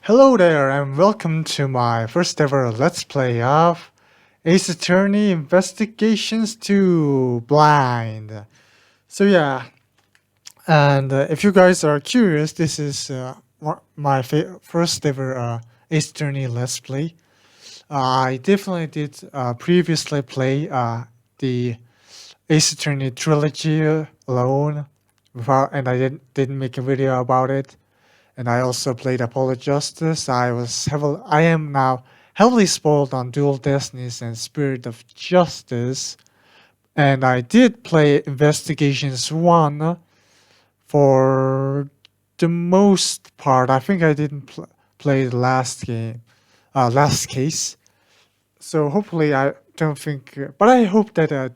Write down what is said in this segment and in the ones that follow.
Hello there and welcome to my first ever Let's Play of Ace Attorney Investigations 2 Blind. So yeah, and if you guys are curious, this is my first ever Ace Attorney Let's Play. I definitely did previously play the Ace Attorney trilogy alone, and I didn't make a video about it. And I also played Apollo Justice. I am now heavily spoiled on Dual Destinies and Spirit of Justice. And I did play Investigations 1 for the most part. I think I didn't play the last case. So hopefully I don't think, but I hope that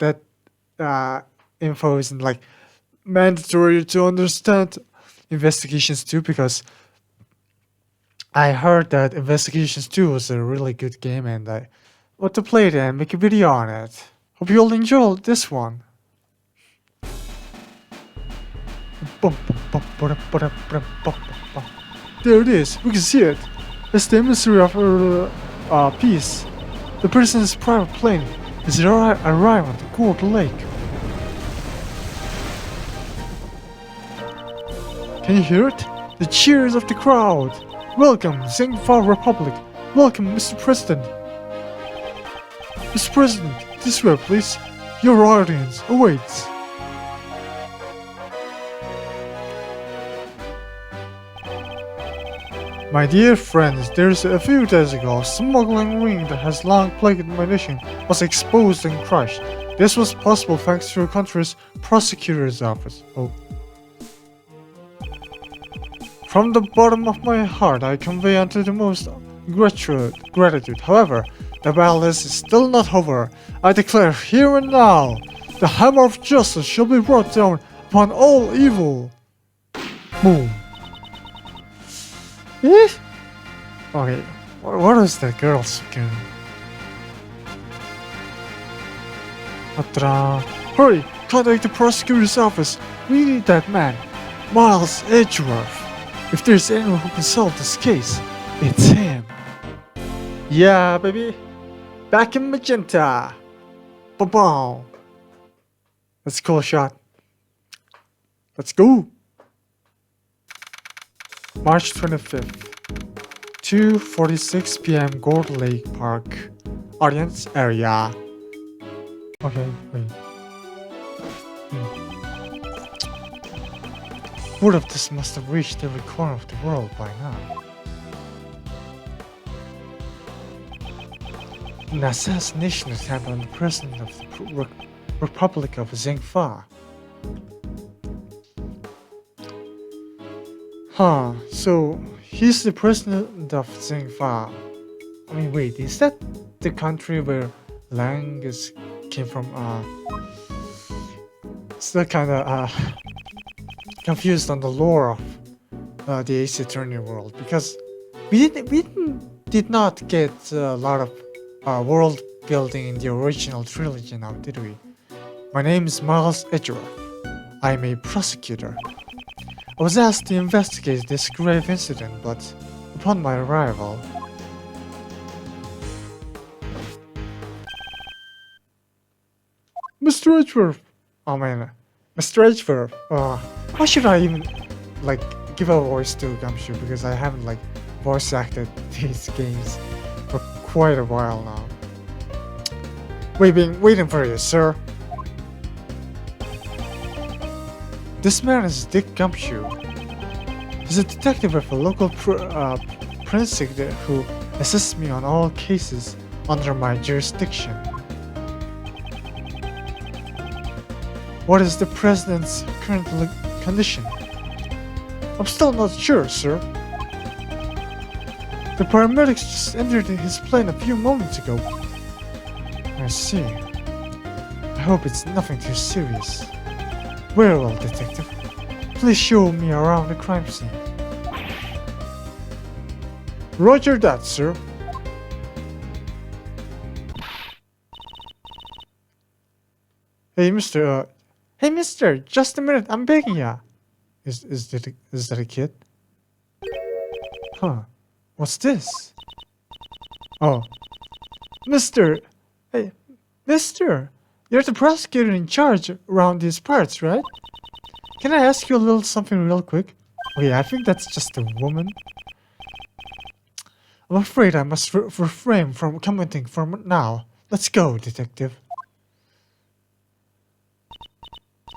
that info isn't like mandatory to understand Investigations 2, because I heard that Investigations 2 was a really good game and I want to play it and make a video on it. Hope you'll enjoy this one. There it is, we can see it. It's the emissary of our peace. The president's private plane is arriving at Court Lake. Can you hear it? The cheers of the crowd. Welcome, Zengfa Republic. Welcome, Mr. President. Mr. President, this way, please. Your audience awaits. My dear friends, there's a few days ago, a smuggling ring that has long plagued my nation was exposed and crushed. This was possible thanks to your country's prosecutor's office. From the bottom of my heart, I convey unto the most gratitude. However, the battle is still not over. I declare here and now, the hammer of justice shall be brought down upon all evil. Boom. Eh? Okay, what is that girl speaking? Hurry, contact the prosecutor's office. We need that man, Miles Edgeworth. If there's anyone who can solve this case, it's him. Yeah, baby. Back in magenta. Ba-boom. That's a cool shot. Let's go. March 25th. 2:46 p.m. Gold Lake Park. Audience area. Okay, wait. Word of this must have reached every corner of the world by now. An assassination attempt on the president of the Republic of Zengfa. So he's the president of Zengfa. I mean, wait, is that the country where Lang came from? Still kinda confused on the lore of the Ace Attorney world, because we did not get a lot of world building in the original trilogy now, did we? My name is Miles Edgeworth. I am a prosecutor. I was asked to investigate this grave incident, but upon my arrival, Mr. Edgeworth! Oh man, Mr. Edgeworth! Why should I even give a voice to Gumshoe, because I haven't voice acted these games for quite a while now. Waiting for you, sir. This man is Dick Gumshoe. He's a detective with a local precinct who assists me on all cases under my jurisdiction. What is the president's current condition? I'm still not sure, sir. The paramedics just entered his plane a few moments ago. I see. I hope it's nothing too serious. Very well, detective. Please show me around the crime scene. Roger that, sir. Hey, mister, just a minute, I'm begging ya. Is that a kid? Huh. What's this? Oh. Mister! Hey, Mister! You're the prosecutor in charge around these parts, right? Can I ask you a little something real quick? Okay, I think that's just a woman. I'm afraid I must refrain from commenting from now. Let's go, detective.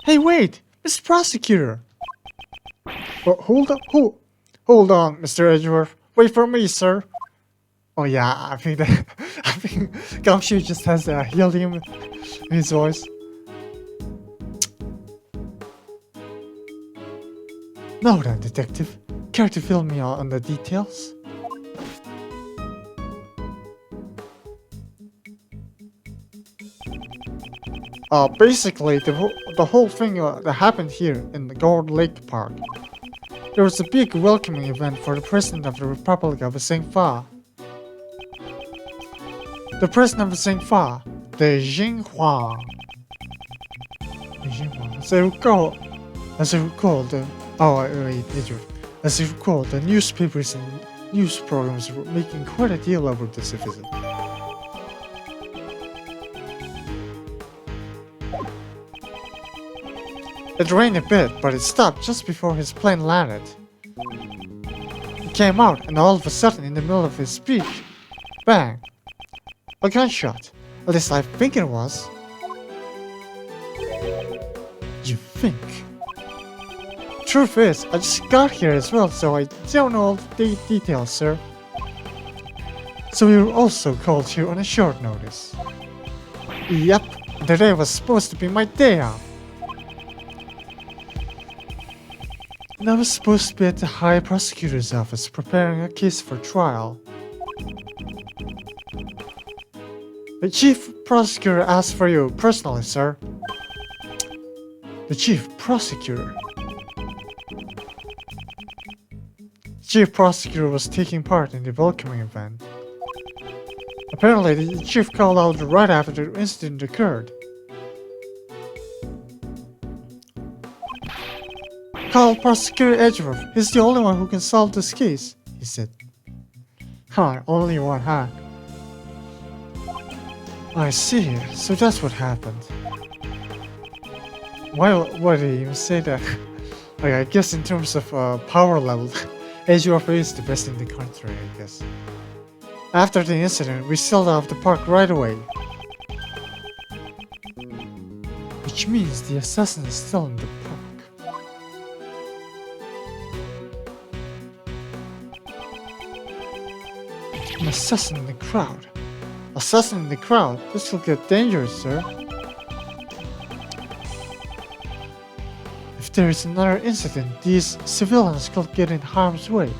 Hey, wait! Mr. Prosecutor! Well, hold on, Mr. Edgeworth. Wait for me, sir. Oh yeah, I think Gumshoe just has a helium in his voice. Now then, detective, care to fill me on the details? Basically, the whole thing that happened here in the Gold Lake Park. There was a big welcoming event for the President of the Republic of St. Fa. The President of St. Fa, the Xinhua. As I recall, the newspapers and news programs were making quite a deal over this visit. It rained a bit, but it stopped just before his plane landed. He came out, and all of a sudden, in the middle of his speech, bang! A gunshot. At least I think it was. You think? Truth is, I just got here as well, so I don't know all the details, sir. So we were also called here on a short notice. Yep, today was supposed to be my day off. And I was supposed to be at the High Prosecutor's office preparing a case for trial. The Chief Prosecutor asked for you personally, sir. The Chief Prosecutor? The Chief Prosecutor was taking part in the welcoming event. Apparently, the Chief called out right after the incident occurred. Call Prosecutor Edgeworth. He's the only one who can solve this case, he said. Huh, only one, huh? I see. So that's what happened. Why did he even say that? Like, I guess in terms of power level, Edgeworth is the best in the country, I guess. After the incident, we sailed out of the park right away. Which means the assassin is still in the park. An assassin in the crowd. Assassin in the crowd? This will get dangerous, sir. If there is another incident, these civilians could get in harm's way.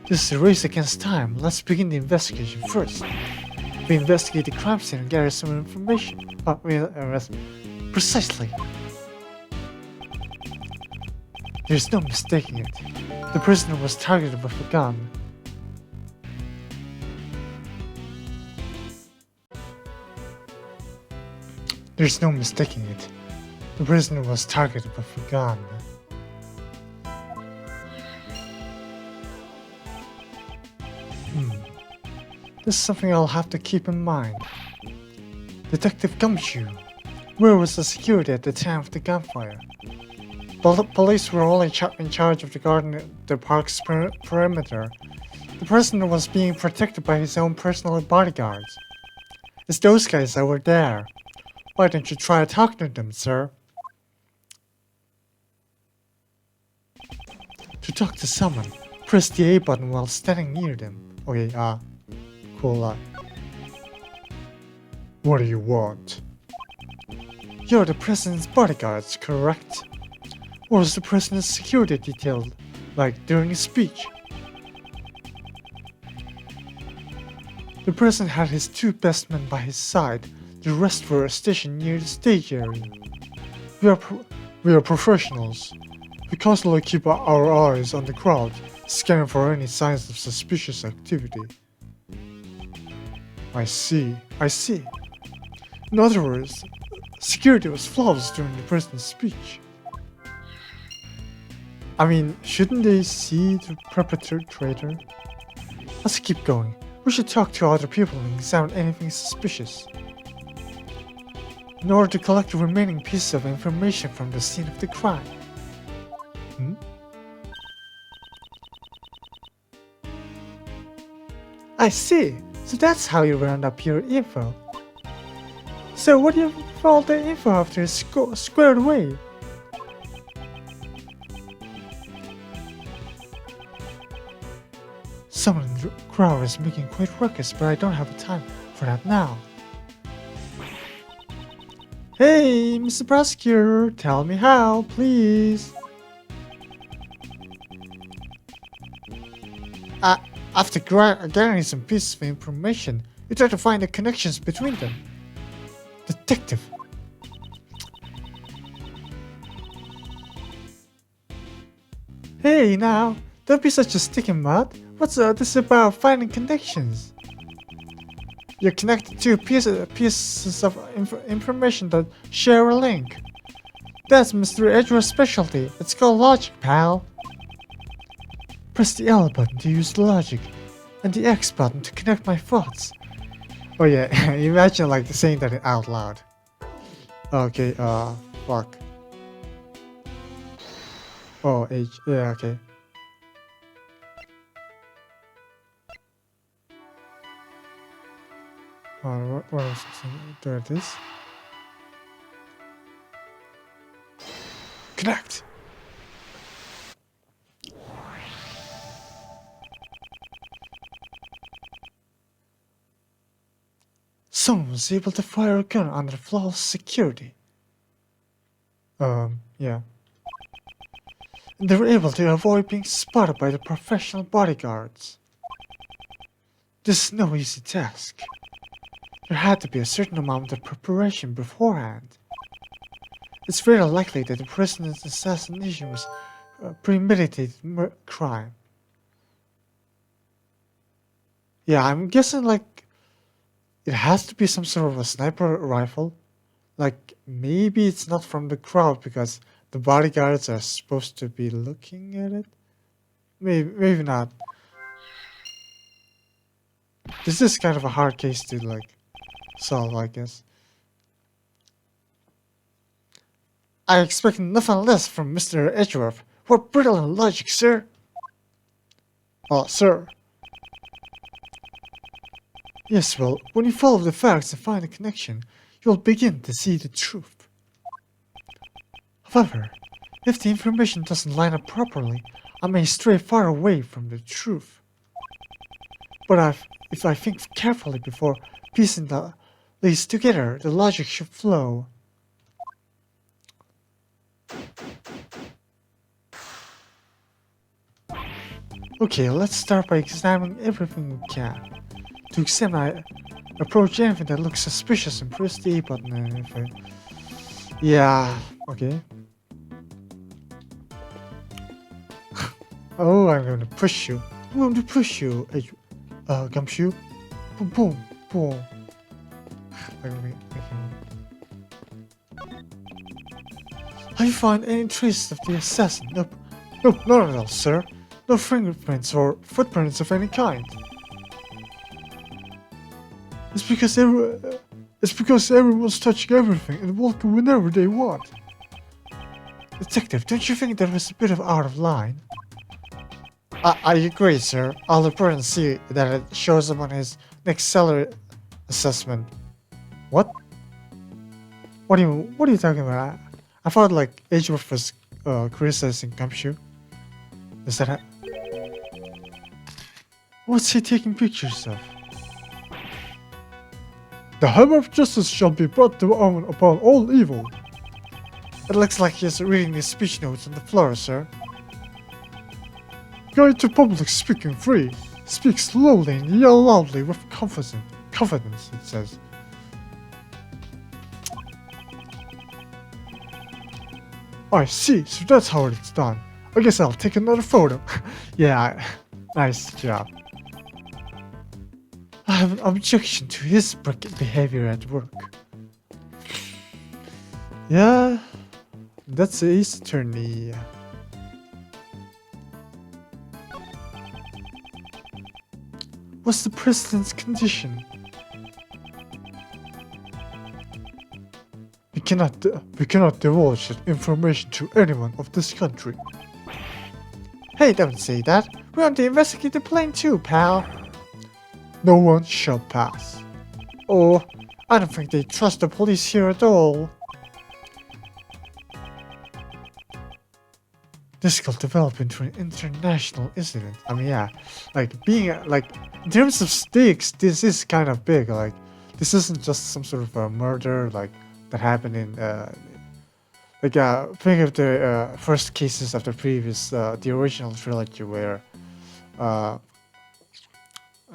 This is a race against time. Let's begin the investigation first. We investigate the crime scene and gather some information. Precisely. There's no mistaking it. The prisoner was targeted with a gun. There's no mistaking it. The prisoner was targeted with a gun. This is something I'll have to keep in mind. Detective Gumshoe, where was the security at the time of the gunfire? The police were only in charge of guarding the park's perimeter. The prisoner was being protected by his own personal bodyguards. It's those guys that were there. Why don't you try talking to them, sir? To talk to someone, press the A button while standing near them. Okay, cool. What do you want? You're the president's bodyguards, correct? Or was the president's security detailed, like during his speech? The president had his two best men by his side. The rest were stationed near the stage area. We are professionals. We constantly keep our eyes on the crowd, scanning for any signs of suspicious activity. I see. In other words, security was flawless during the president's speech. I mean, shouldn't they see the perpetrator? Let's keep going. We should talk to other people and examine anything suspicious. In order to collect the remaining pieces of information from the scene of the crime. Hmm? I see. So that's how you round up your info. So what do you have with all the info after it's squared away? Someone in the crowd is making quite ruckus, but I don't have time for that now. Hey, Mr. Prosecutor, tell me how, please. After gathering some pieces of information, you try to find the connections between them. Detective. Hey, now, don't be such a sticky mud. What's this about finding connections? You're connected to pieces of information that share a link. That's Mr. Edgeworth's specialty. It's called logic, pal. Press the L button to use logic, and the X button to connect my thoughts. Oh yeah, imagine like saying that out loud. Okay, fuck. Oh, H, yeah, okay. What was it? There it is. Connect! Someone was able to fire a gun under flawless security. Yeah. And they were able to avoid being spotted by the professional bodyguards. This is no easy task. There had to be a certain amount of preparation beforehand. It's very likely that the president's assassination was a premeditated crime. Yeah, I'm guessing like it has to be some sort of a sniper rifle. Like maybe it's not from the crowd because the bodyguards are supposed to be looking at it. Maybe not. This is kind of a hard case to like solve, I guess. I expect nothing less from Mr. Edgeworth. What brilliant logic, sir! Oh, sir. Yes, well, when you follow the facts and find a connection, you'll begin to see the truth. However, if the information doesn't line up properly, I may stray far away from the truth. But if I think carefully before piecing the leads together, the logic should flow. Okay, let's start by examining everything we can. To examine, I approach anything that looks suspicious and press the A button and anything. Yeah, okay. Oh, I'm going to push you. I'm going to push you. Gumshoe. Boom, boom, boom. Have you found any traces of the assassin? Nope. Nope, not at all, sir. No fingerprints or footprints of any kind. It's because everyone's touching everything and walking whenever they want. Detective, don't you think that was a bit of out of line? I agree, sir. I'll report and see that it shows up on his next salary assessment. What? What are you talking about? I thought like Edgeworth was criticizing Gumshoe. Is that what's he taking pictures of? The hammer of justice shall be brought down upon all evil. It looks like he's reading his speech notes on the floor, sir. Guide to public speaking free. Speak slowly and yell loudly with confidence, it says. I see, so that's how it's done. I guess I'll take another photo. Yeah, nice job. I have an objection to his behavior at work. Yeah, that's Ace Attorney. What's the president's condition? We cannot divulge that information to anyone of this country. Hey, don't say that. We want to investigate the plane too, pal. No one shall pass. Oh, I don't think they trust the police here at all. This could develop into an international incident. I mean, yeah, like in terms of stakes, this is kind of big. Like, this isn't just some sort of a murder like that happened in think of the first cases of the previous the original trilogy where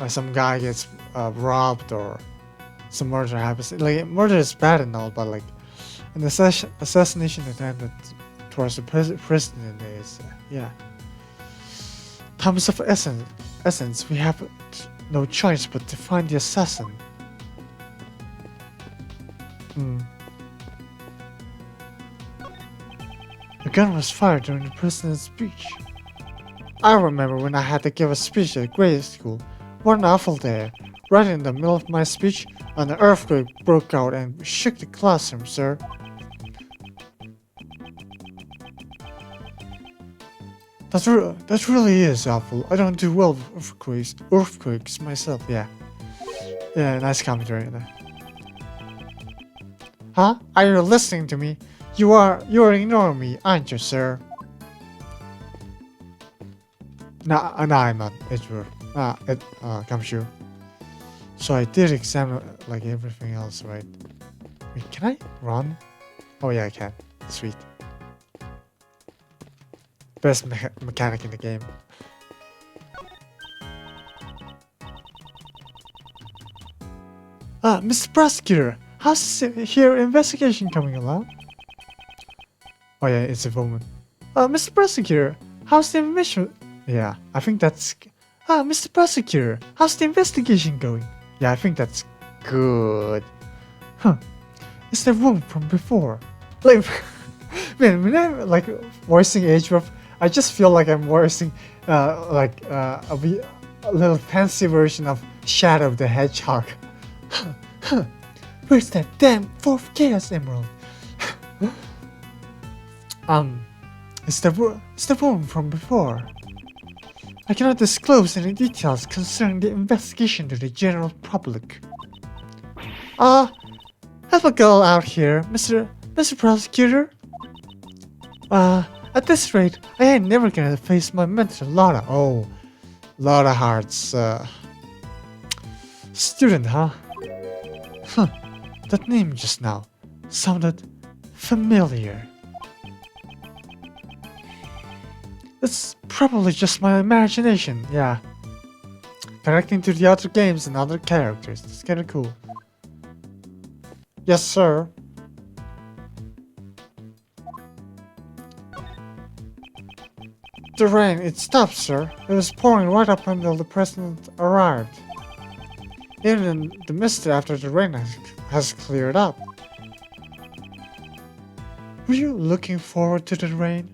some guy gets robbed or some murder happens. Like, murder is bad and all, but like an assassination attempt towards the president is yeah. Time is of essence. We have no choice but to find the assassin. A gun was fired during the president's speech. I remember when I had to give a speech at grade school. One awful day, right in the middle of my speech, an earthquake broke out and shook the classroom, sir. That really is awful. I don't do well with earthquakes myself, yeah. Yeah, nice commentary there. Huh? Are you listening to me? You're ignoring me, aren't you, sir? Nah, I'm not. Edgeworth. Gumshoe. So I did examine like everything else, right? Wait, can I run? Oh yeah, I can. Sweet. Best mechanic in the game. Mr. Prosecutor, how's your investigation coming along? Oh yeah, it's a woman. Mr. Prosecutor, how's the investigation? Yeah, I think that's... Mr. Prosecutor, how's the investigation going? Yeah, I think that's good. Huh. It's the woman from before. Like, man, when I'm like voicing Edgeworth, I just feel like I'm voicing a little fancy version of Shadow the Hedgehog. Where's that damn fourth Chaos Emerald? It's the woman from before. I cannot disclose any details concerning the investigation to the general public. Have a girl out here, Mr. Prosecutor. At this rate, I ain't never gonna face my mentor, Lotta. Oh, Lotta Hart's, student, huh? Huh, that name just now sounded familiar. It's probably just my imagination, yeah. Connecting to the other games and other characters, it's kinda cool. Yes, sir. The rain, it stopped, sir. It was pouring right up until the president arrived. Even in the mist after the rain has cleared up. Were you looking forward to the rain?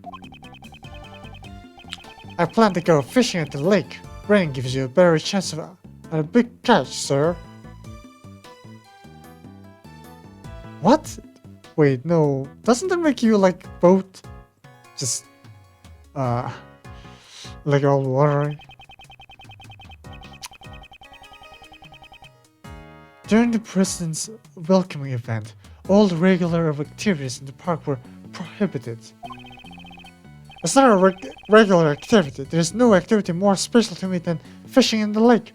I plan to go fishing at the lake. Rain gives you a better chance at a big catch, sir. What? Wait, no. Doesn't that make you like boat? Just, like all watery? During the president's welcoming event, all the regular activities in the park were prohibited. It's not a regular activity. There's no activity more special to me than fishing in the lake.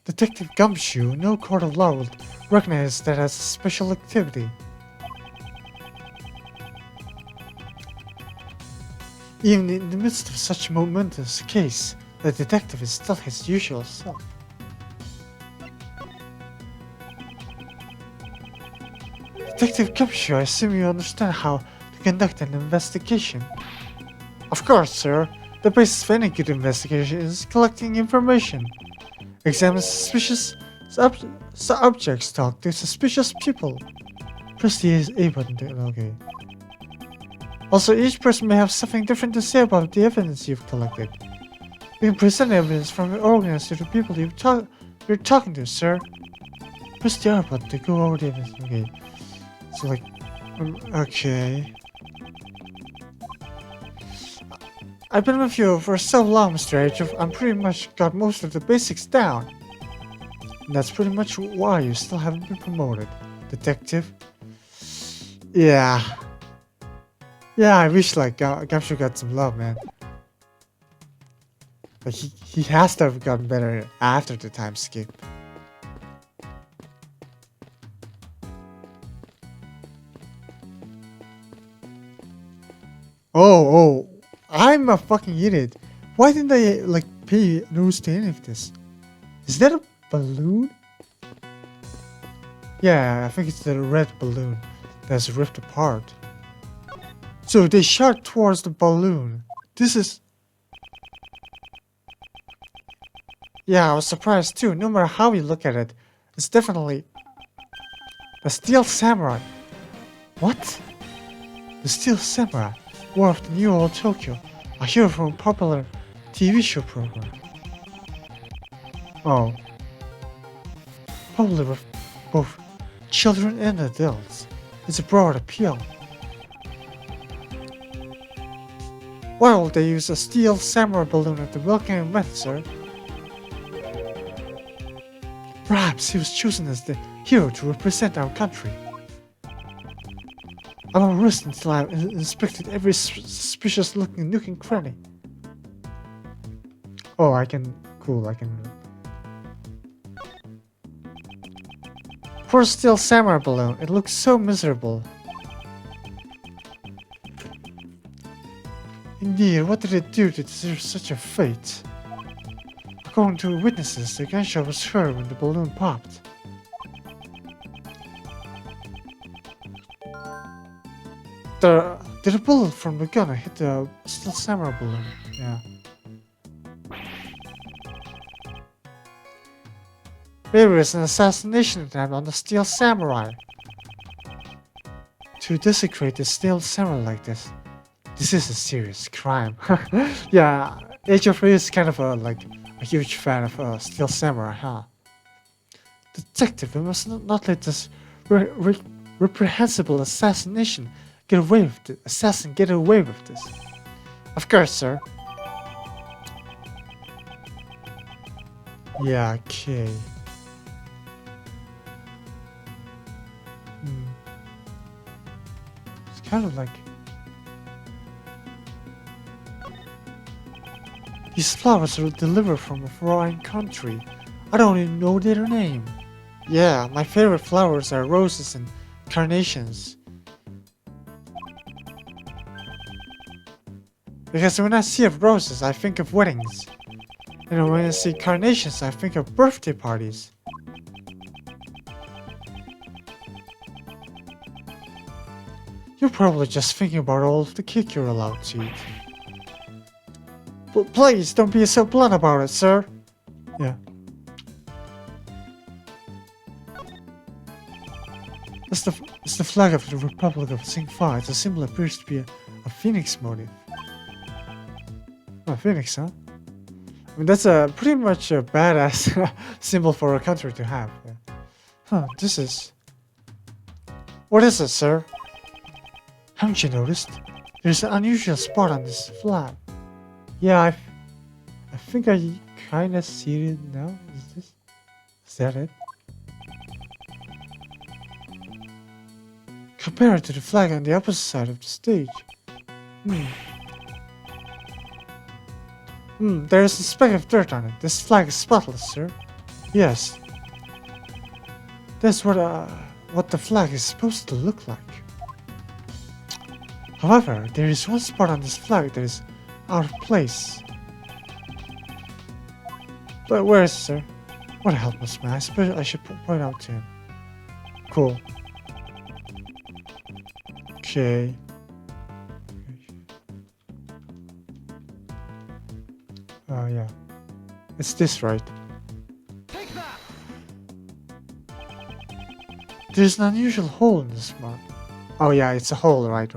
Detective Gumshoe, no court of law would recognize that as a special activity. Even in the midst of such a momentous case, the detective is still his usual self. Detective Gumshoe, I assume you understand how to conduct an investigation. Of course, sir. The basis of any good investigation is collecting information. Examine suspicious objects, talk to suspicious people. Press the A button to okay. Also, each person may have something different to say about the evidence you've collected. You can present evidence from the organs to the people you're talking to, sir. Press the R button to go over the evidence. Okay. So, like, okay. I've been with you for so long, Mr. H. I'm pretty much got most of the basics down. And that's pretty much why you still haven't been promoted, Detective. Yeah. Yeah, I wish, like, Gamshu got some love, man. Like, he has to have gotten better after the time skip. Oh, I'm a fucking idiot. Why didn't I, like, pay news to any of this? Is that a balloon? Yeah, I think it's the red balloon that's ripped apart. So they shot towards the balloon. This is... Yeah, I was surprised too. No matter how you look at it, it's definitely the Steel Samurai. What? The Steel Samurai, war of the New Old Tokyo, a hero from a popular TV show program. Oh. Popular with both children and adults. It's a broad appeal. Why will they use a Steel Samurai balloon at the welcoming event, sir? Perhaps he was chosen as the hero to represent our country. I won't rest until I have inspected every suspicious looking nook and cranny. Oh, I can... Cool, I can... Poor Steel Samurai balloon, it looks so miserable. Indeed, what did it do to deserve such a fate? According to witnesses, the gunshot was heard when the balloon popped. Did a bullet from the gun hit the Steel Samurai balloon? Yeah. There is an assassination attempt on the Steel Samurai. To desecrate the Steel Samurai like this is a serious crime. Yeah, H.O.3 is kind of a huge fan of Steel Samurai, huh? Detective, we must not let this reprehensible assassination get away with it. Assassin, get away with this. Of course, sir. Yeah, okay. It's kind of like... These flowers are delivered from a foreign country. I don't even know their name. Yeah, my favorite flowers are roses and carnations. Because when I see roses, I think of weddings. And when I see carnations, I think of birthday parties. You're probably just thinking about all of the cake you're allowed to eat. Please, don't be so blunt about it, sir. Yeah. It's the flag of the Republic of Sing-Fa. Its symbol appears to be a phoenix motif. Oh, phoenix, huh? I mean, that's pretty much a badass symbol for a country to have. Yeah. Huh, this is... What is it, sir? Haven't you noticed? There's an unusual spot on this flag. Yeah, I think I kinda see it now. Is that it? Compare it to the flag on the opposite side of the stage. There's a speck of dirt on it. This flag is spotless, sir. Yes. That's what the flag is supposed to look like. However, there is one spot on this flag that is out of place. But where is it, sir? What a helpless man. I suppose I should point out to him. Cool. Okay. Oh, yeah. It's this, right? Take that! There's an unusual hole in this mark. Oh, yeah, it's a hole, right.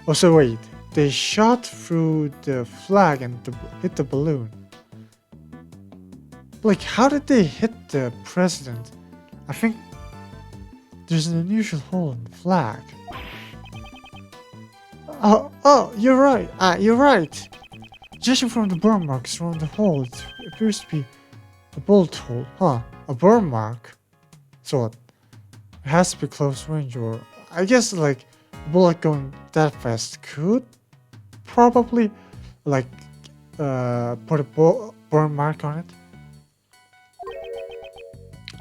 Oh, so wait. they shot through the flag and hit the balloon. Like, how did they hit the president? I think there's an unusual hole in the flag. Oh, you're right. You're right. Judging from the burn marks around the hole, it appears to be a bullet hole. Huh? A burn mark? So what? It has to be close range, or I guess like a bullet going that fast could probably like put a burn mark on it.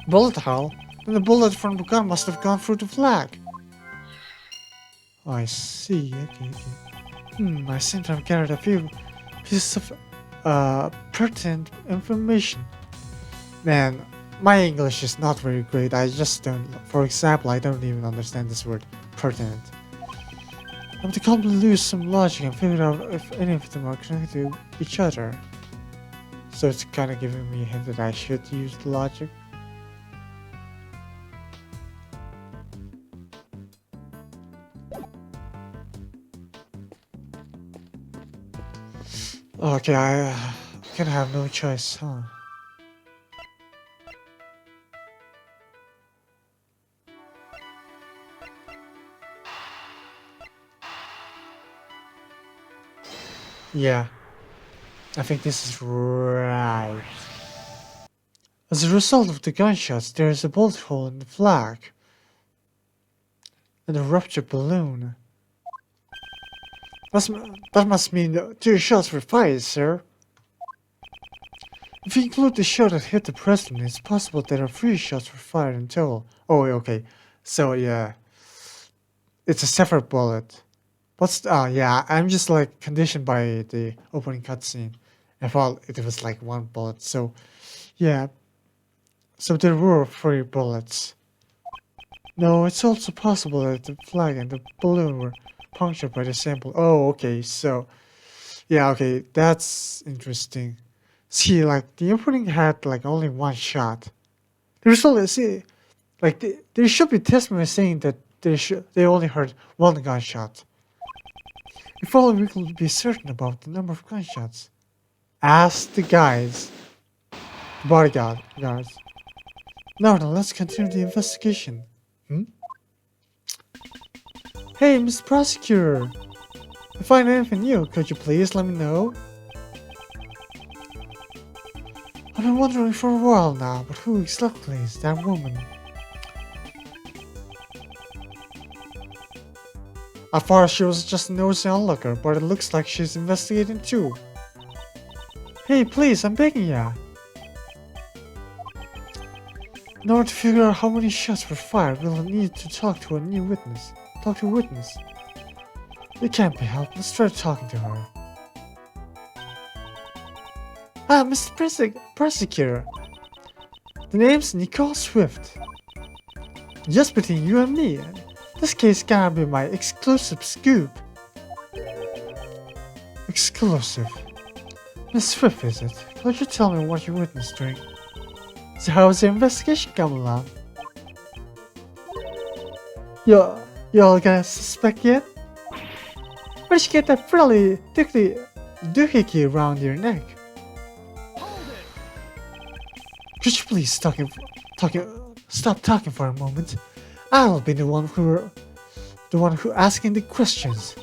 Bullet hole? Then the bullet from the gun must have gone through the flag. Oh, I see. Okay. I seem to have gathered a few pieces of pertinent information. Man, my English is not very great. I just don't. For example, I don't even understand this word pertinent. I'm to calmly lose some logic and figure out if any of them are connected to each other. So it's kind of giving me a hint that I should use the logic. Okay, I can have no choice, huh? Yeah, I think this is right. As a result of the gunshots, there is a bullet hole in the flag and a ruptured balloon. That must mean that 2 shots were fired, sir. If you include the shot that hit the president, it's possible that 3 shots were fired in total. Oh, okay. So, yeah. It's a separate bullet. But, yeah, I'm just like conditioned by the opening cutscene. I thought it was like 1 bullet. So, yeah. So there were 3 bullets. No, it's also possible that the flag and the balloon were punctured by the same bullet. Oh, okay. So, yeah, okay. That's interesting. See, like, the opening had, like, only 1 shot. There's only, see, like, there should be testimony saying that they only heard 1 gunshot. If only we could be certain about the number of gunshots. Ask the guys. Bodyguards. Now then, let's continue the investigation. Hey, Mr. Prosecutor. If I find anything new, could you please let me know? I've been wondering for a while now, but who exactly is that woman? At first she was just a nosy onlooker, but it looks like she's investigating too. Hey, please, I'm begging ya. In order to figure out how many shots were fired, we'll need to talk to a witness. It can't be helped. Let's try talking to her. Mr. Prosecutor. The name's Nicole Swift. Just between you and me, this case gotta be my exclusive scoop. Exclusive? Miss Swift, is it? Could you tell me what you witnessed during? So how's the investigation coming along? You all gonna suspect yet? Where'd you get that frilly doohickey around your neck? Could you please stop talking for a moment? I'll be the one who asking the questions.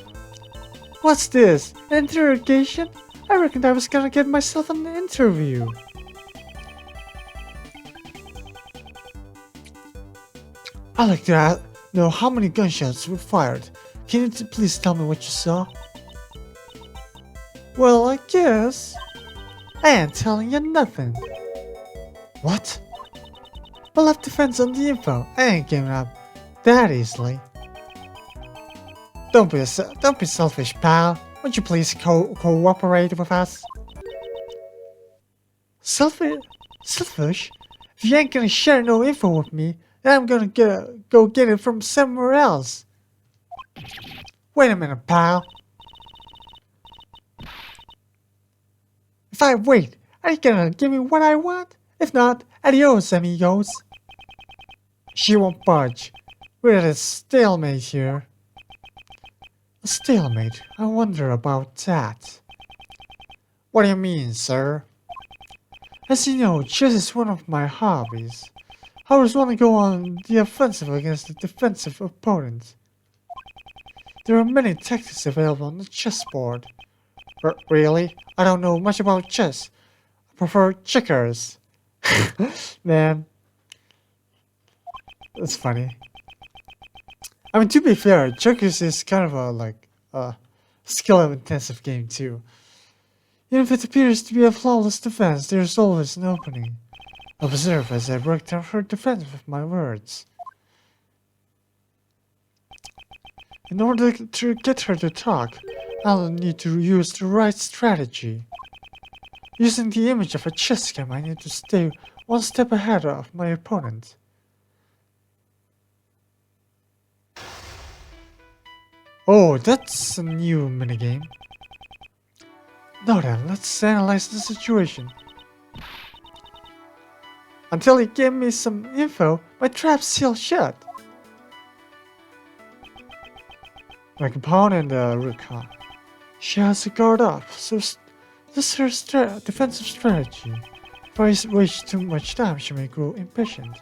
What's this? An interrogation? I reckoned I was gonna get myself an interview. I'd like to know how many gunshots were fired. Can you please tell me what you saw? Well, I guess I ain't telling you nothing. What? I left defense on the info. I ain't giving up that easily. Don't be selfish, pal. Won't you please cooperate with us? Selfish? If you ain't gonna share no info with me, then I'm gonna go get it from somewhere else. Wait a minute, pal. If I wait, are you gonna give me what I want? If not, adios, amigos. She won't budge. We're at a stalemate here. A stalemate? I wonder about that. What do you mean, sir? As you know, chess is one of my hobbies. I always want to go on the offensive against a defensive opponent. There are many tactics available on the chessboard. Really? I don't know much about chess. I prefer checkers. Man, that's funny. I mean, to be fair, checkers is kind of a skill-intensive game too. Even if it appears to be a flawless defense, there is always an opening. Observe as I break down her defense with my words. In order to get her to talk, I'll need to use the right strategy. Using the image of a chess game, I need to stay one step ahead of my opponent. Oh, that's a new minigame. Now then, let's analyze the situation. Until you give me some info, my trap's sealed shut. My opponent, Rook, huh? She has a guard up, so this is her defensive strategy. If I waste too much time, she may grow impatient.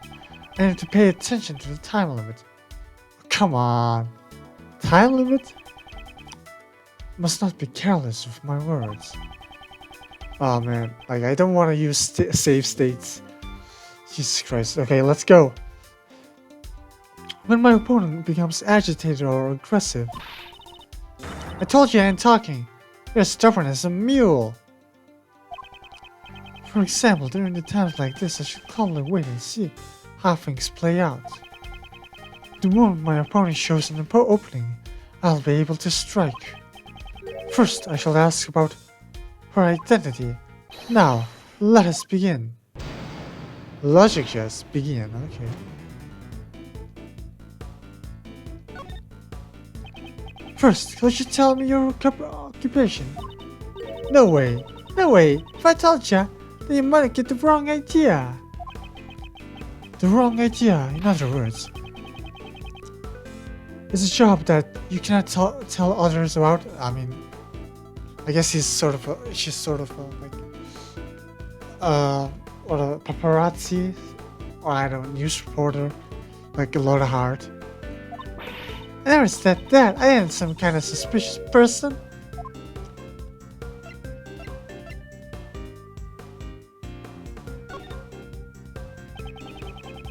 I need to pay attention to the time limit. Come on. Time limit? Must not be careless with my words. Oh man, like I don't want to use save states. Jesus Christ. Okay, let's go. When my opponent becomes agitated or aggressive. I told you I ain't talking. You're stubborn as a mule. For example, during the times like this, I should calmly wait and see how things play out. The moment my opponent shows an opening, I'll be able to strike. First, I shall ask about her identity. Now, let us begin. Logic just begin, okay. First, could you tell me your occupation? No way, no way. If I told you, then you might get the wrong idea. The wrong idea, in other words. It's a job that you cannot tell others about. I mean, I guess she's sort of what a paparazzi, or I don't know, news reporter, like a lot of heart. I never said that. I ain't some kind of suspicious person.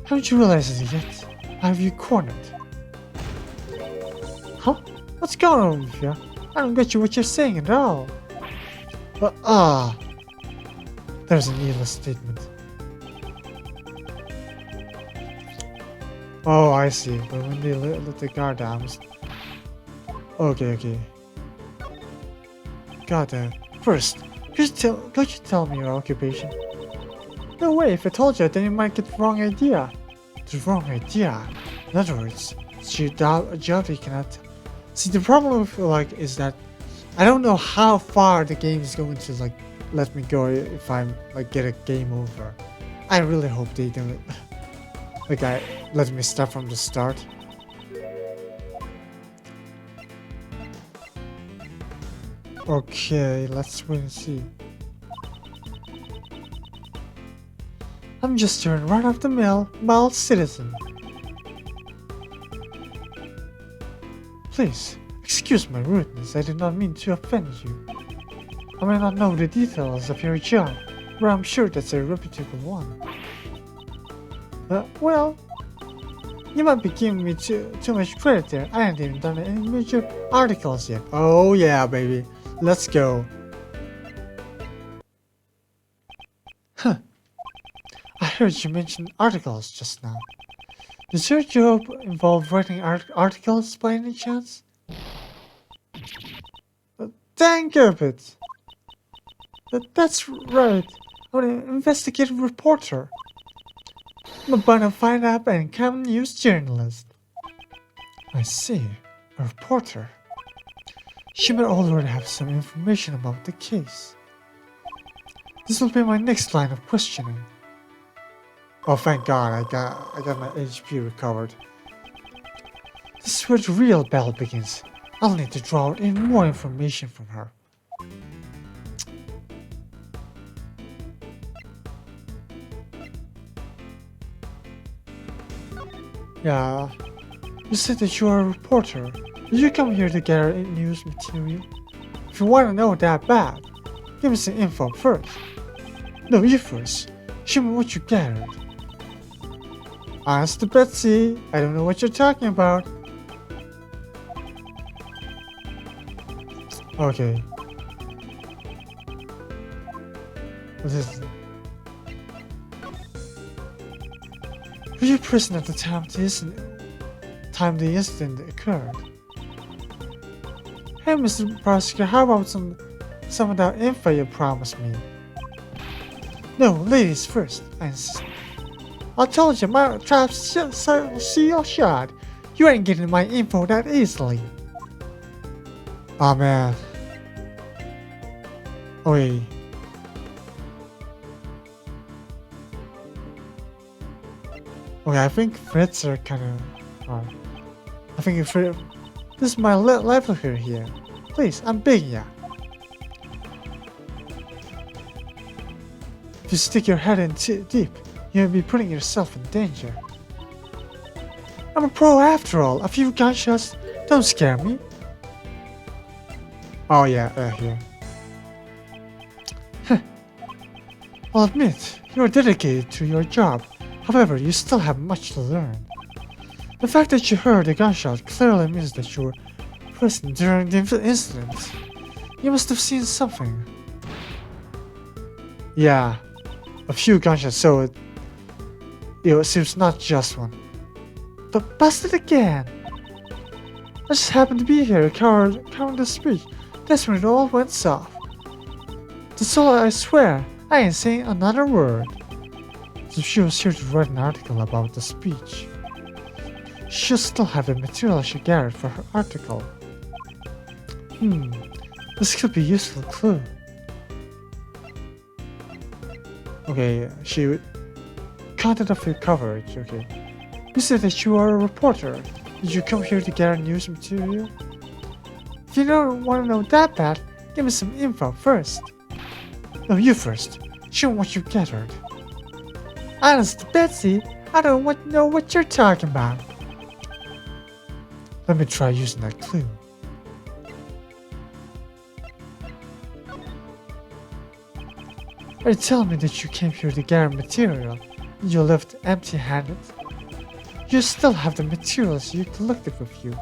Haven't you realized it yet? I have you cornered. Huh? What's going on with you? I don't get you what you're saying at all. There's a needless statement. Oh, I see. But when they let the guard down. Okay. Got that. First, could you tell me your occupation? No way. If I told you, then you might get the wrong idea. The wrong idea. In other words, it's your job that you cannot. See, the problem with is that I don't know how far the game is going to let me go if I'm get a game over. I really hope they don't let me start from the start. Okay, let's wait and see. I'm just a run-of-the-mill mild citizen. Please, excuse my rudeness. I did not mean to offend you. I may not know the details of your job, but I'm sure that's a reputable one. Well, you might be giving me too much credit there. I haven't even done any major articles yet. Oh yeah, baby. Let's go. Huh. I heard you mention articles just now. Does your job involve writing articles by any chance? Dang it! That's right. I'm an investigative reporter. I'm a bona fide and common news journalist. I see. A reporter. She might already have some information about the case. This will be my next line of questioning. Oh, thank God, I got my HP recovered. This is where the real battle begins. I'll need to draw in more information from her. Yeah, you said that you are a reporter. Did you come here to gather news material? If you want to know that bad, give me some info first. No, you first. Show me what you gathered. Honest to Betsy, I don't know what you're talking about. Okay. What is it? Were you present at the time the incident occurred? Hey, Mr. Prosecutor, how about some of that info you promised me? No, ladies first, I insist. I told you my trap's seal shot. You ain't getting my info that easily. Oh man. Wait. Okay, I think threats are kind of hard. I think if this is my livelihood here. Please, I'm begging ya. If you stick your head in deep, you'll be putting yourself in danger. I'm a pro after all. A few gunshots don't scare me. Oh yeah, here. I'll admit, you're dedicated to your job. However, you still have much to learn. The fact that you heard a gunshot clearly means that you were present during the incident. You must have seen something. Yeah, a few gunshots, so it seems not just one. But busted again! I just happened to be here covering the speech. That's when it all went south. That's all I swear. I ain't saying another word. So she was here to write an article about the speech. She'll still have the material she gathered for her article. This could be a useful clue. Okay, content of your coverage, okay. You said that you are a reporter. Did you come here to gather news material? If you don't want to know that bad, give me some info first. No, you first. Show me what you gathered. Honest, Betsy, I don't know what you're talking about. Let me try using that clue. Are you telling me that you came here to gather material and you left empty-handed? You still have the materials you collected with you.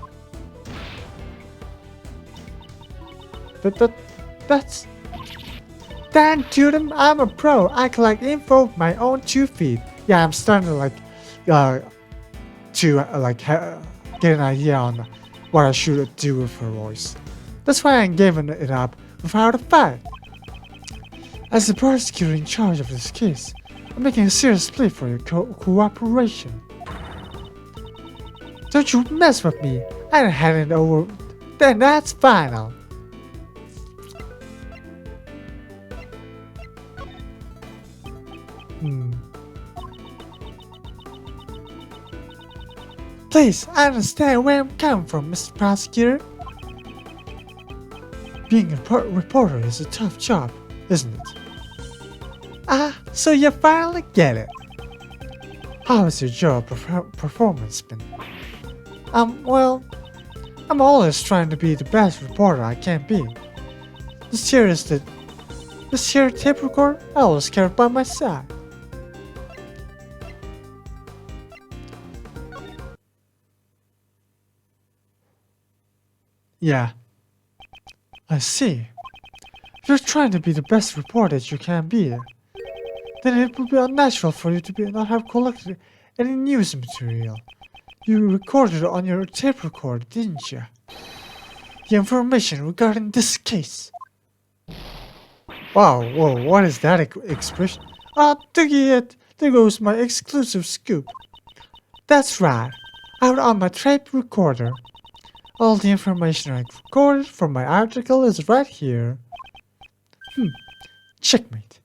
That's... Dan Tudum, I'm a pro. I collect info with my own 2 feet. Yeah, I'm starting to get an idea on what I should do with her voice. That's why I'm giving it up without a fight. As the prosecutor in charge of this case, I'm making a serious plea for your cooperation. Don't you mess with me. I ain't handing it over. Then that's final. Please, I understand where I'm coming from, Mr. Prosecutor. Being a reporter is a tough job, isn't it? Ah, so you finally get it. How has your job performance been? Well, I'm always trying to be the best reporter I can be. This here tape recorder I always carry by my side. Yeah, I see. If you're trying to be the best reporter that you can be, then it would be unnatural for you to not have collected any news material. You recorded it on your tape recorder, didn't you? The information regarding this case. Wow, whoa, what is that expression? Ah, there goes my exclusive scoop. That's right, out on my tape recorder. All the information I recorded from my article is right here. Checkmate.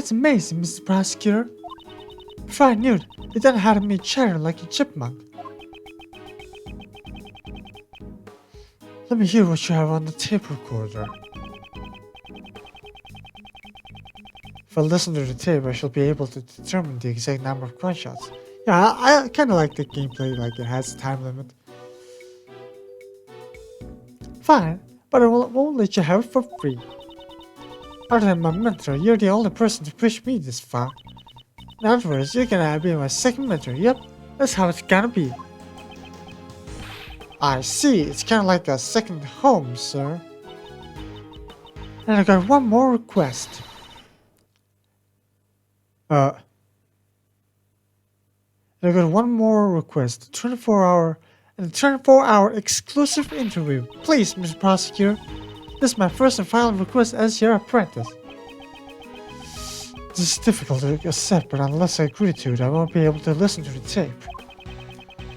That's amazing, Mr. Prosecutor. If I knew it, you done had me chatter like a chipmunk. Let me hear what you have on the tape recorder. If I listen to the tape, I shall be able to determine the exact number of gunshots. Yeah, I kind of like the gameplay, like it has a time limit. Fine, but I won't let you have it for free. Other than my mentor, you're the only person to push me this far. In other words, you're gonna be my second mentor. Yep, that's how it's gonna be. I see, it's kinda like a second home, sir. And I got one more request. And I got one more request. 24-hour exclusive interview. Please, Mr. Prosecutor. This is my first and final request as your apprentice. This is difficult to accept, but unless I agree to it, I won't be able to listen to the tape.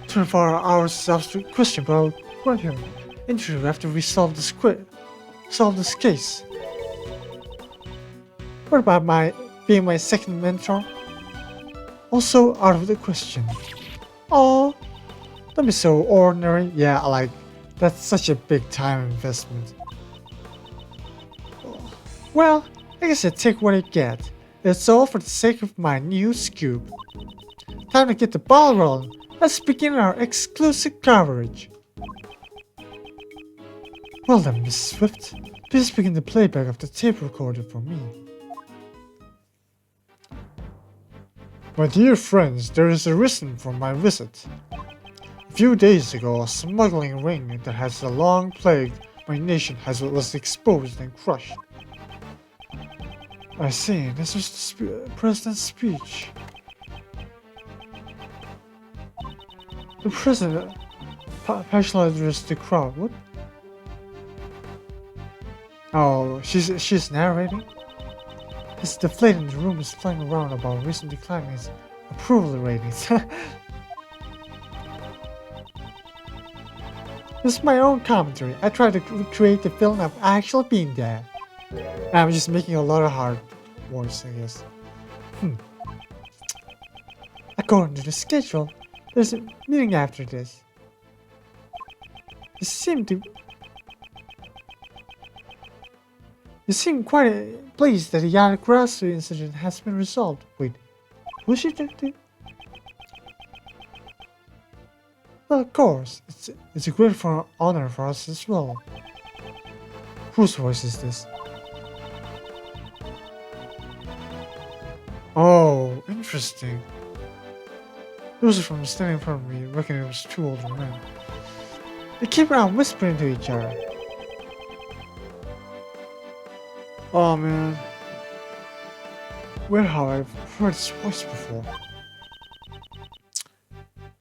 24 hours is absolute question, but I'll grant you an interview after we solve this case. What about being my second mentor? Also out of the question. Oh, don't be so ordinary. Yeah, like, that's such a big time investment. Well, I guess I take what I get. It's all for the sake of my new scoop. Time to get the ball rolling. Let's begin our exclusive coverage. Well then, Miss Swift, please begin the playback of the tape recorder for me. My dear friends, there is a reason for my visit. A few days ago, a smuggling ring that has long plagued my nation was exposed and crushed. I see, this was the president's speech. The president passionately addressed the crowd. What? Oh, she's narrating? His deflating rumors flying around about recent decline in his approval ratings. This is my own commentary. I try to create the feeling of actually being there. I'm just making a lot of hard words, I guess. According to the schedule, there's a meeting after this. You seem quite pleased that the Yara Grocery incident has been resolved. Wait, who's she talking to? Well, of course, it's a great honor for us as well. Whose voice is this? Oh, interesting. Those are from standing in front of me, reckoning it was two older men. They keep around whispering to each other. Oh man. Where have I heard this voice before?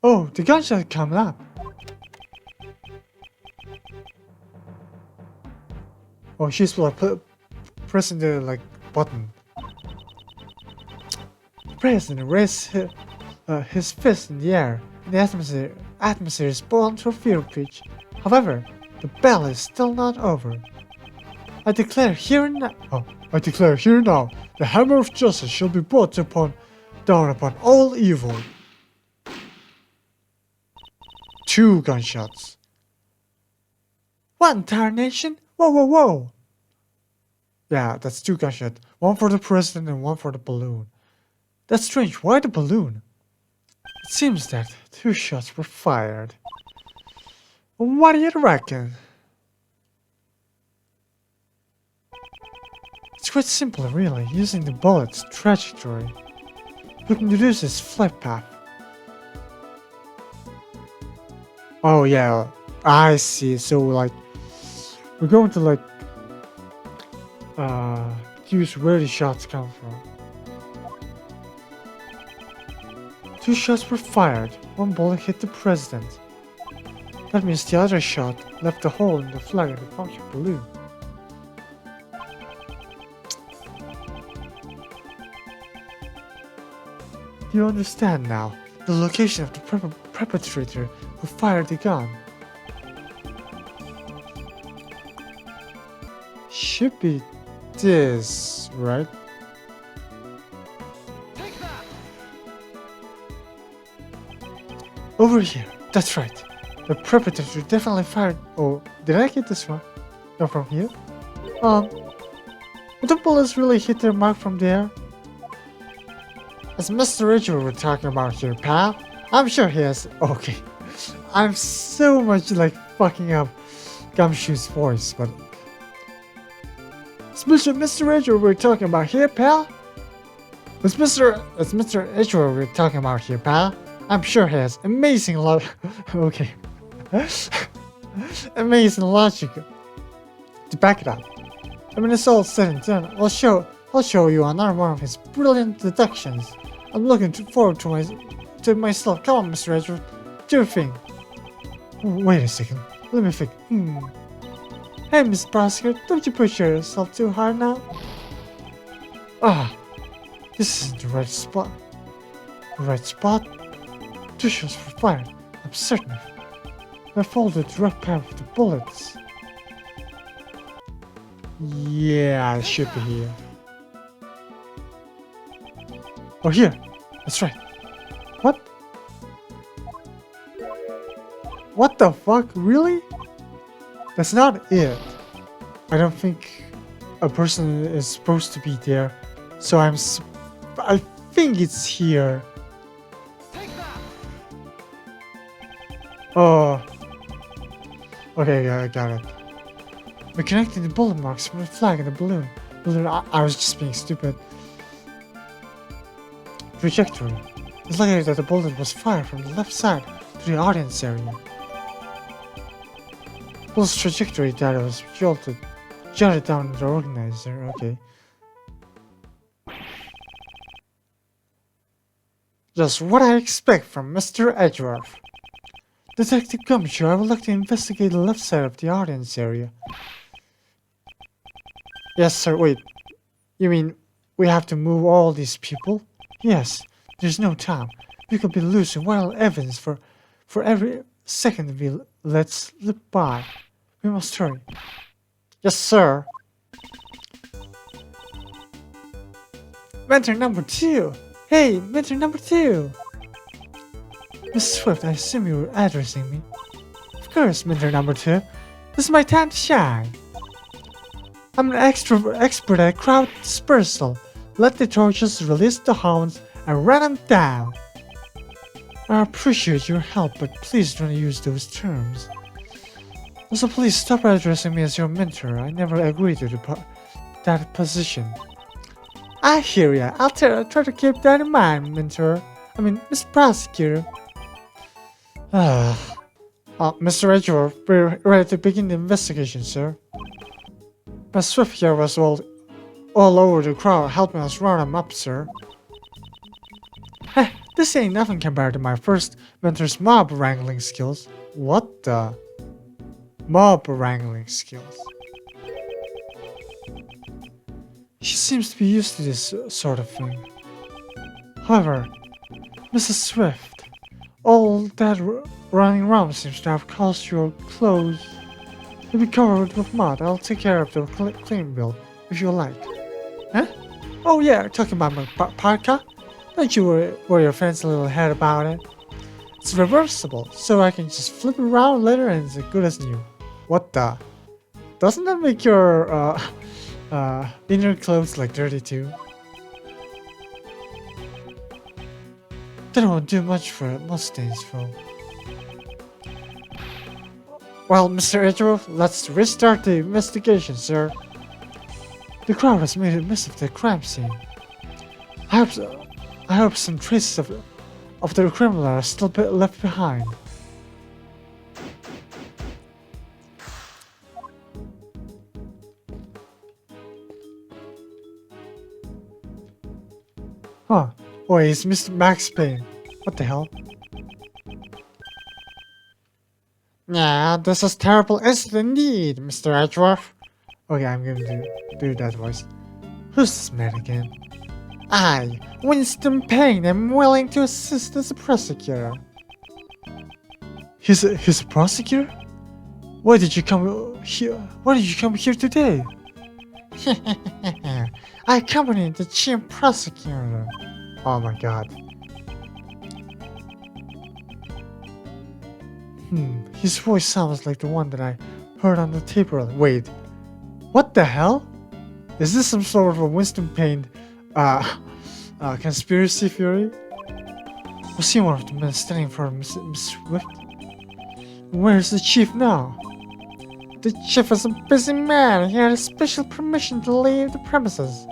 Oh, the gunshot coming up. Oh, she's like pressing the button. The president raised his fist in the air, and the atmosphere is boiling to a fever pitch. However, the battle is still not over. I declare here and now, the hammer of justice shall be brought down upon all evil. 2 gunshots. What entire nation? Whoa, whoa, whoa! Yeah, that's 2 gunshots. One for the president and one for the balloon. That's strange. Why the balloon? It seems that 2 shots were fired. What do you reckon? It's quite simple, really, using the bullet's trajectory. We can deduce its flight path. Oh yeah, I see. So we're going to use where the shots come from. 2 shots were fired. 1 bullet hit the president. That means the other shot left a hole in the flag of the punctured balloon. Do you understand now? The location of the perpetrator who fired the gun. Should be this, right? Over here. That's right. The perpetrator definitely fired. Oh, did I get this one? No, from here? Would the bullets really hit their mark from there? It's Mr. Edgeworth we're talking about here, pal. I'm sure he has. Okay. I'm so much like fucking up Gumshoe's voice, but. It's Mr. Edgeworth we're talking about here, pal. It's Mr. Edgeworth we're talking about here, pal. I'm sure he has amazing okay. Amazing logic to back it up. I mean, it's all said and done. I'll show you another one of his brilliant deductions. I'm looking forward to myself. Come on, Mr. Edgeworth. Do your thing. Wait a second. Let me think. Hey, Miss Prosecutor, don't you push yourself too hard now? This isn't the right spot. The right spot? 2 shots were fired. I'm certain of it. I followed the direct path of the bullets. Yeah, I should be here. Oh, here. That's right. What? What the fuck? Really? That's not it. I don't think a person is supposed to be there. So I think it's here. Oh. Okay, yeah, I got it. We're connecting the bullet marks from the flag and the balloon. I was just being stupid. Trajectory. It's likely that the bullet was fired from the left side to the audience area. Bullet's trajectory data was jotted down in the organizer. Okay. Just what I expect from Mr. Edgeworth. Detective Gumshoe, I would like to investigate the left side of the audience area. Yes, sir. Wait. You mean we have to move all these people? Yes. There's no time. We could be losing vital evidence for every second we let slip by. We must hurry. Yes, sir. Mentor number 2. Hey, mentor number 2. Miss Swift, I assume you were addressing me. Of course, mentor number 2. This is my time to shine. I'm an expert at crowd dispersal. Let the torches release the hounds and run them down. I appreciate your help, but please don't use those terms. Also, please stop addressing me as your mentor. I never agreed to that position. I hear ya. I'll try to keep that in mind, mentor. I mean, Mr. Prosecutor. Mr. Edgeworth, we're ready to begin the investigation, sir. Miss Swift here was all over the crowd helping us round them up, sir. Heh, this ain't nothing compared to my first mentor's mob wrangling skills. What the? Mob wrangling skills. She seems to be used to this sort of thing. However, Mrs. Swift, all that running around seems to have caused your clothes to be covered with mud. I'll take care of the clean bill, if you like. Huh? Oh yeah, talking about my parka? Don't you worry your fancy little head about it. It's reversible, so I can just flip it around later and it's as good as new. What the? Doesn't that make your inner clothes like dirty too? That won't do much for mud stains, though. Well, Mr. Edgeworth, let's restart the investigation, sir. The crowd has made a mess of the crime scene. I hope some traces of the criminal are still left behind. Huh. Oh, it's Mr. Max Payne. What the hell? Yeah, this is terrible incident indeed, Mr. Edgeworth. Okay, I'm going to do that voice. Who's this man again? I, Winston Payne, am willing to assist as a prosecutor. He's a prosecutor? Why did you come here? Why did you come here today? I accompanied the chief prosecutor. Oh my god. His voice sounds like the one that I heard on the tape earlier. Wait, what the hell? Is this some sort of a Winston Payne conspiracy theory? Was he one of the men standing for Miss Swift? Where's the chief now? The chief is a busy man. He had a special permission to leave the premises.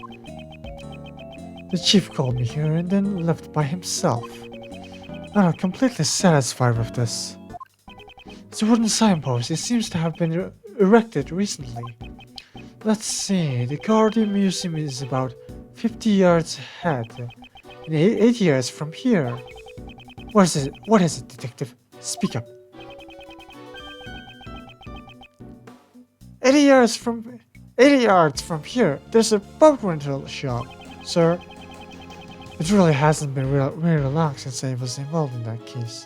The chief called me here and then left by himself. I'm not completely satisfied with this. It's a wooden signpost. It seems to have been erected recently. Let's see. The Guardian Museum is about 50 yards ahead. And 80 yards from here. What is it? What is it, detective? Speak up. 80 yards from here, there's a boat rental shop, sir. It really hasn't been very long since I was involved in that case.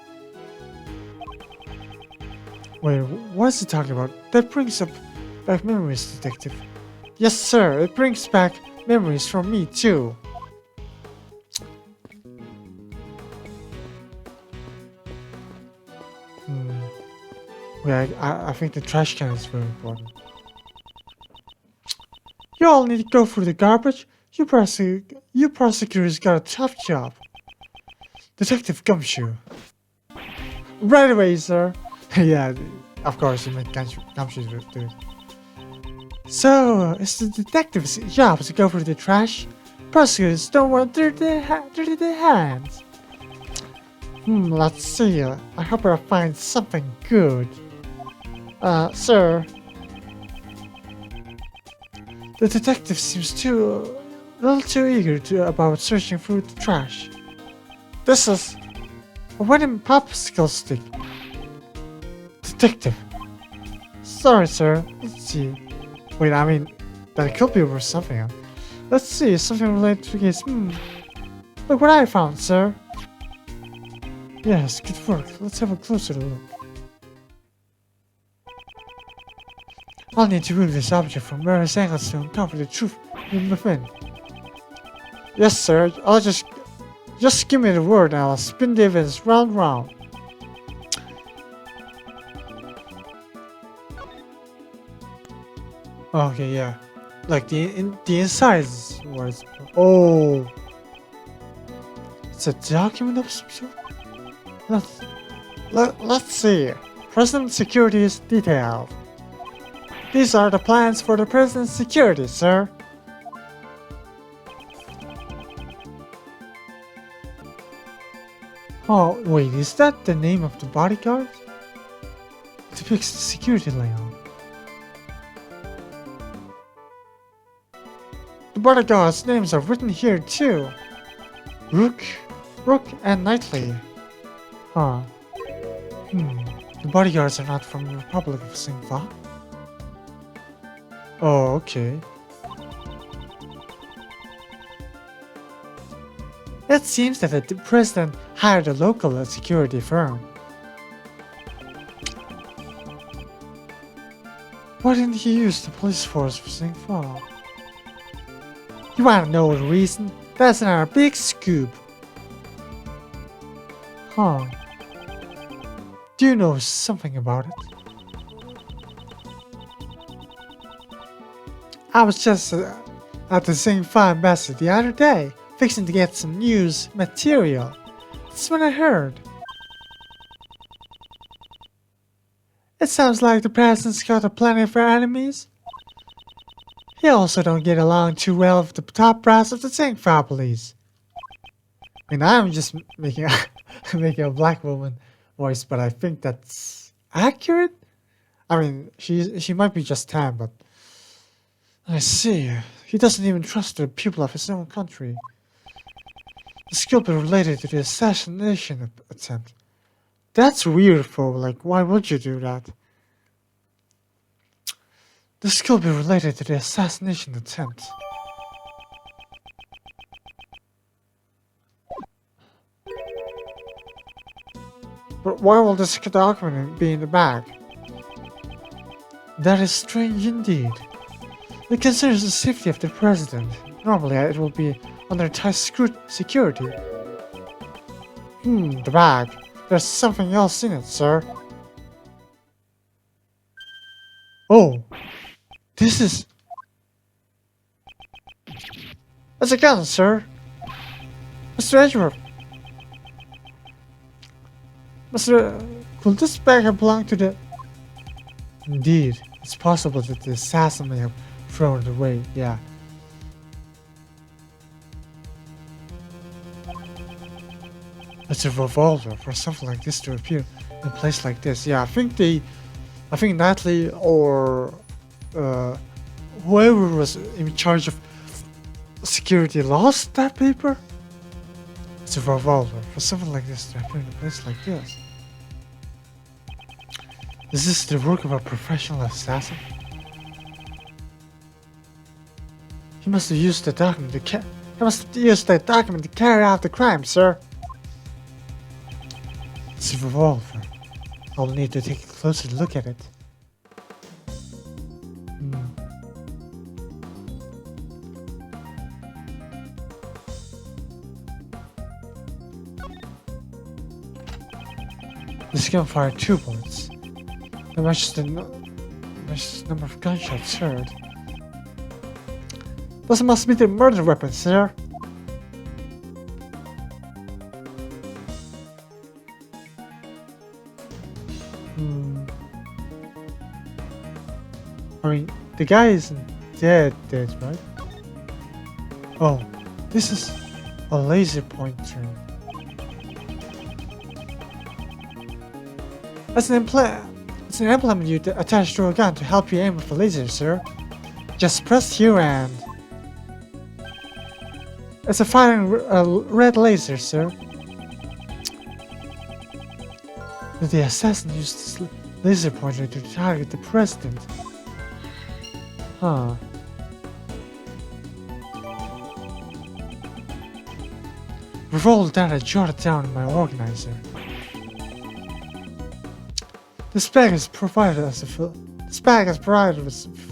Wait, what is he talking about? That brings back memories, detective. Yes, sir, it brings back memories from me, too. Yeah, I think the trash can is very important. You all need to go through the garbage. You prosecutors got a tough job. Detective Gumshoe. Right away, sir. Yeah, of course you meant Gumshoe, dude. So, it's the detective's job to go through the trash. Prosecutors don't want dirty their hands. Let's see. I hope I find something good. Sir. The detective seems a little too eager about searching through the trash. This is a wedding popsicle stick. Detective. Sorry, sir. Let's see. Wait, I mean, that could be worth something. Let's see, something related to the case. Look what I found, sir. Yes, good work. Let's have a closer look. I'll need to remove this object from various angles to uncover the truth within. Yes, sir. I'll just give me the word and I'll spin the evidence round. Okay, yeah. Like the insides was. Oh, it's a document of some sort. Let's see. President security is detailed. These are the plans for the president's security, sir. Oh, wait, is that the name of the bodyguard? It depicts the security layout. The bodyguards' names are written here too. Rook, and Knightley. Huh. The bodyguards are not from the Republic of Singfa. Oh, okay. It seems that the president hired a local security firm. Why didn't he use the police force for Singfa? You wanna know the reason? That's not a big scoop. Huh. Do you know something about it? I was just at the Singfa embassy the other day, fixing to get some news material. That's when I heard. It sounds like the president's got a plenty of enemies. He also don't get along too well with the top brass of the Singfa police. I mean, I'm just making a black woman voice, but I think that's accurate. I mean, she might be just tan, but I see. He doesn't even trust the people of his own country. This could be related to the assassination attempt. That's weird, though. Like, why would you do that? This could be related to the assassination attempt. But why will this document be in the bag? That is strange indeed. It considers the safety of the president. Normally it will be under tight security. The bag. There's something else in it, sir. Oh, this is... It's a gun, sir. Mr. Edgeworth. Could this bag have belonged to the... Indeed, it's possible that the assassin may have thrown it away, yeah. It's a revolver for something like this to appear in a place like this. Yeah, I think Natalie or whoever was in charge of security lost that paper. It's a revolver for something like this to appear in a place like this. Is this the work of a professional assassin? He must have used the document to carry out the crime, sir. It's a revolver. I'll need to take a closer look at it. This gun fired 2 bullets. That matches the number of gunshots heard. This must be the murder weapon, sir. I mean, the guy isn't dead, right? Oh, this is a laser pointer. It's an implement you attach to a gun to help you aim with a laser, sir. Just press here and... It's a firing red laser, sir. The assassin used this laser pointer to target the president. Huh. With all that I jotted down in my organizer. This bag has provided us for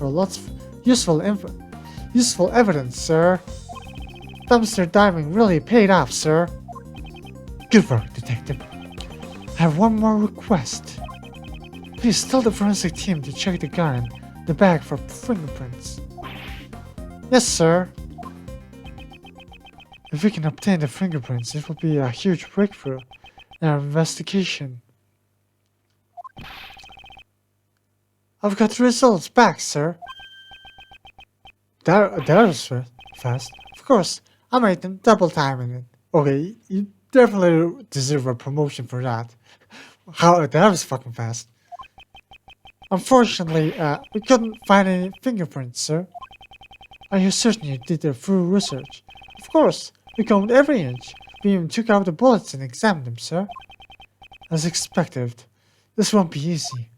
lots of useful evidence, sir. Dumpster diving really paid off, sir. Good work, detective. I have one more request. Please tell the forensic team to check the gun and the bag for fingerprints. Yes, sir. If we can obtain the fingerprints, it will be a huge breakthrough in our investigation. I've got the results back, sir. That was fast. Of course, I made them double timing it. Okay, you definitely deserve a promotion for that. That was fucking fast. Unfortunately, we couldn't find any fingerprints, sir. Are you certain you did a thorough research? Of course, we combed every inch. We even took out the bullets and examined them, sir. As expected, this won't be easy.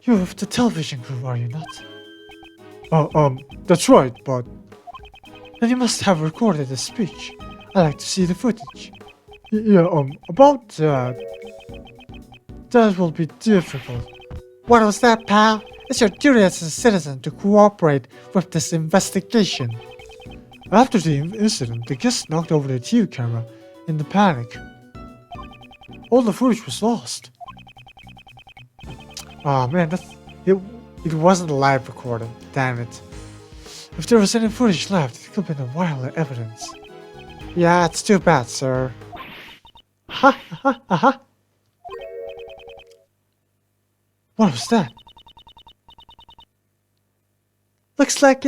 You're with the television crew, are you not? That's right, but... Then you must have recorded the speech. I'd like to see the footage. Yeah, about that... That will be difficult. What was that, pal? It's your duty as a citizen to cooperate with this investigation. After the incident, the guest knocked over the TV camera in the panic. All the footage was lost. Oh man, it wasn't a live recording, damn it. If there was any footage left, it could have been a vital evidence. Yeah, it's too bad, sir. Ha ha ha ha. What was that? Looks like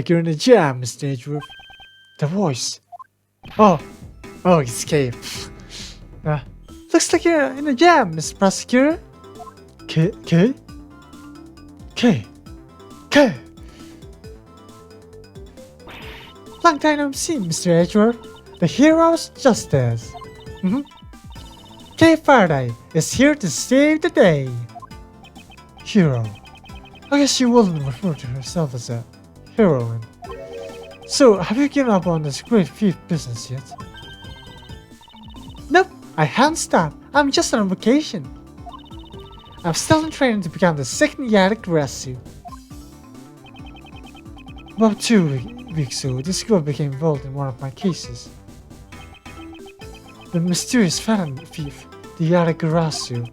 you're in a jam, Mr. Edgeworth. The voice. Oh, it's K. Looks like you're in a jam, Mr. Prosecutor. K. Long time no see, Mr. Edgeworth. The hero's justice. Kay Faraday is here to save the day. Hero. I guess she wouldn't refer to herself as a heroine. So, have you given up on this great thief business yet? Nope, I haven't stopped. I'm just on vacation. I'm still in training to become the second Yannick rescue. About 2 weeks ago, this girl became involved in one of my cases. The mysterious phantom thief, the Yaragarasu.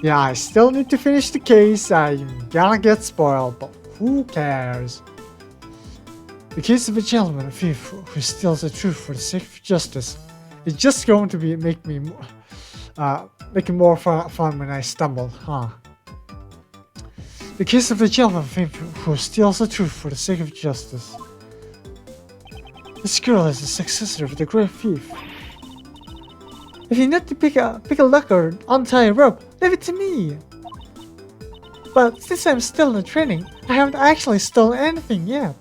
Yeah, I still need to finish the case. I'm gonna get spoiled, but who cares? The case of a gentleman thief who steals the truth for the sake of justice. It's just going to be make it more fun when I stumble, huh? The case of a gentleman thief who steals the truth for the sake of justice. This girl is the successor of the great thief. If you need to pick a lock or untie a rope, leave it to me. But since I'm still in training, I haven't actually stolen anything yet.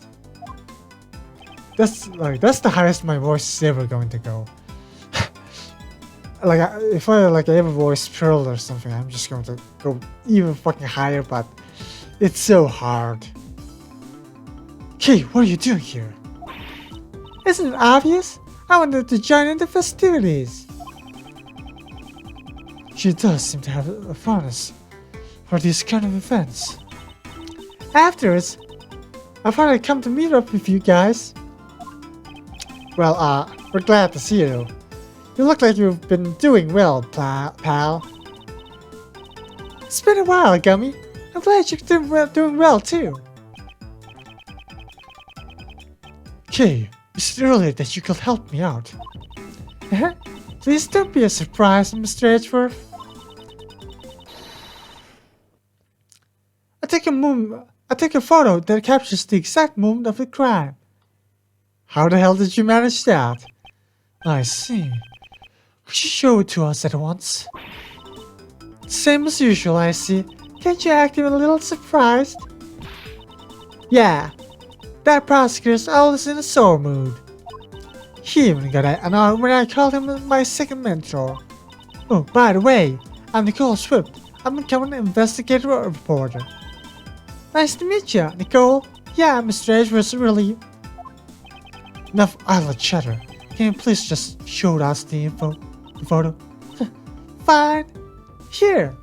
That's the highest my voice is ever going to go. If I ever voice Pearl or something, I'm just going to go even fucking higher, but it's so hard. Hey, what are you doing here? Isn't it obvious? I wanted to join in the festivities. She does seem to have a fondness for these kind of events. Afterwards, I thought I'd come to meet up with you guys. Well, we're glad to see you. You look like you've been doing well, pal. It's been a while, Gummy. I'm glad you're doing well too. Okay, you said earlier that you could help me out. Please don't be a surprise, Mr. Edgeworth. I take a photo that captures the exact moment of the crime. How the hell did you manage that? I see. Could you show it to us at once? Same as usual, I see. Can't you act even a little surprised? Yeah, that prosecutor's always in a sore mood. He even got annoyed when I called him my second mentor. Oh, by the way, I'm Nicole Swift. I'm becoming an investigative reporter. Nice to meet you, Nicole. Yeah, Mr. Edgeworth really... Enough idle chatter. Can you please just show us the photo? Fine. Here.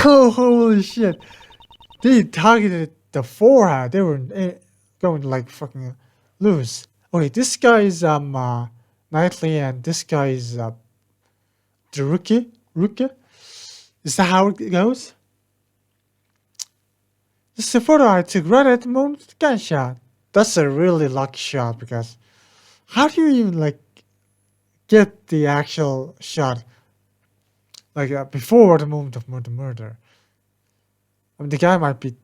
Oh, holy shit. They targeted the forehead. They were going to like fucking lose. Okay, this guy is Knightley and this guy is the rookie. Is that how it goes? This is a photo I took right at the moment of the gunshot. That's a really lucky shot because how do you even get the actual shot before the moment of the murder? I mean, the guy might be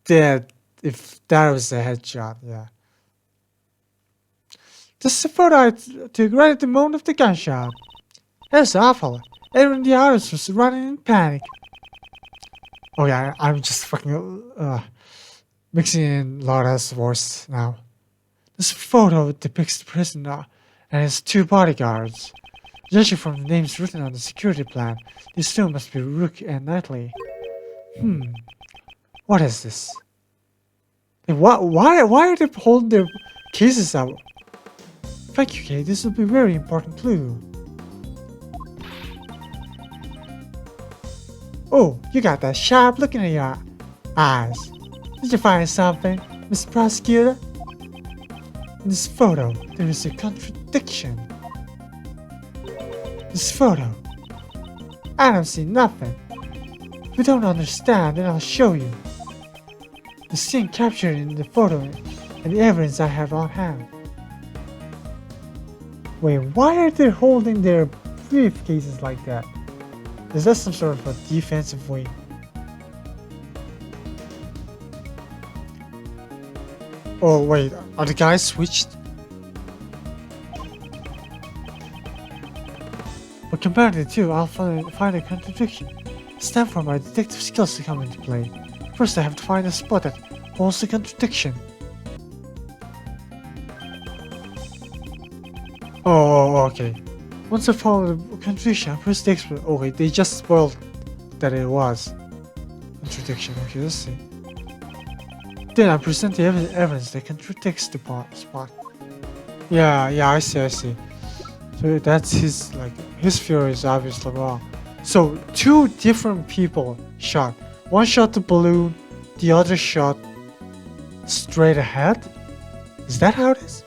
dead if that was a headshot. Yeah. This is a photo I took right at the moment of the gunshot. That was awful. Everyone in the audience was running in panic. Oh yeah, I'm just fucking mixing in Laura's voice now. This photo depicts the prisoner and his two bodyguards. Judging from the names written on the security plan, these two must be Rook and Knightley. What is this? Why are they holding their cases out? Thank you, Kate. This will be a very important clue. Oh, you got that sharp look in your eyes. Did you find something, Mr. Prosecutor? In this photo, there is a contradiction. This photo. I don't see nothing. If you don't understand, then I'll show you. The scene captured in the photo and the evidence I have on hand. Wait, why are they holding their briefcases like that? Is that some sort of a defensive way? Oh wait, are the guys switched? But compared to the two, I'll find a contradiction. It's time for my detective skills to come into play. First I have to find a spot that holds the contradiction. Oh, okay. Once I found the contradiction, I press the expert. Okay, they just spoiled that it was contradiction. Okay, let's see. Then I present the evidence that contradicts the spot. Yeah, I see. So that's his theory is obviously wrong. So two different people shot. One shot the balloon, the other shot straight ahead. Is that how it is?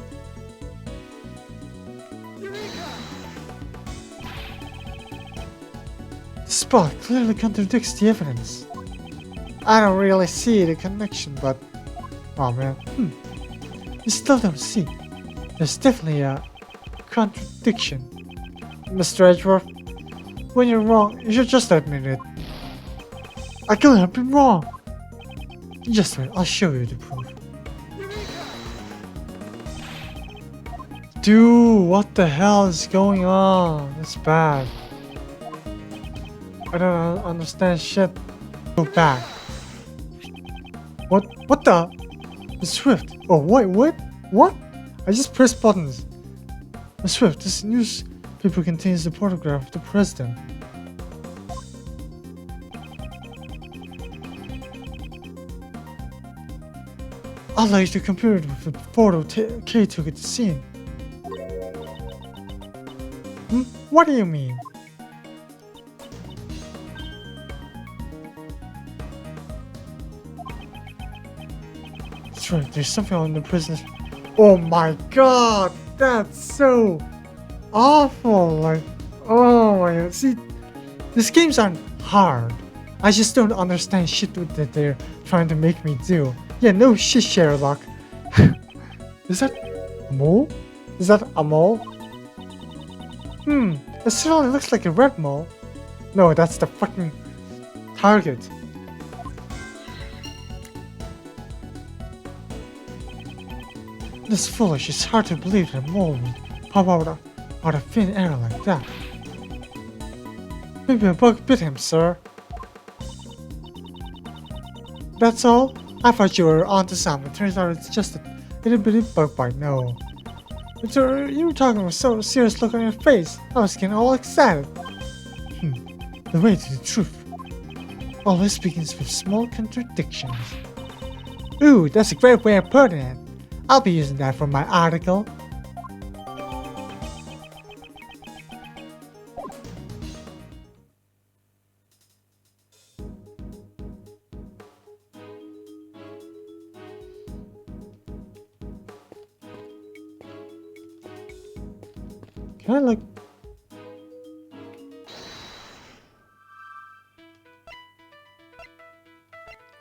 spot clearly contradicts the evidence. I don't really see the connection, but... Oh man, You still don't see. There's definitely a contradiction. Mr. Edgeworth, when you're wrong, you should just admit it. I could have been wrong. Just wait, I'll show you the proof. Dude, what the hell is going on? That's bad. I don't understand shit. Go back. What the? Miss Swift. Oh wait, what? I just pressed buttons. Miss Swift, this newspaper contains the photograph of the president. I'd like to compare it with the photo Kay took at the scene. What do you mean? That's right, there's something on the prisoners. Oh my god, that's so awful. Like, oh my god. See, these games aren't hard. I just don't understand shit that they're trying to make me do. Yeah, no shit, Sherlock. Is that a mole? Is that a mole? It certainly looks like a red mole. No, that's the fucking target. This foolish. It's hard to believe that a mole would pop out of thin air like that. Maybe a bug bit him, sir. That's all? I thought you were onto something. Turns out it's just a little bitty bug bite. No. But you were talking with so serious look on your face. I was getting all excited. The way to the truth always begins with small contradictions. Ooh, that's a great way of putting it. I'll be using that for my article. Can I look?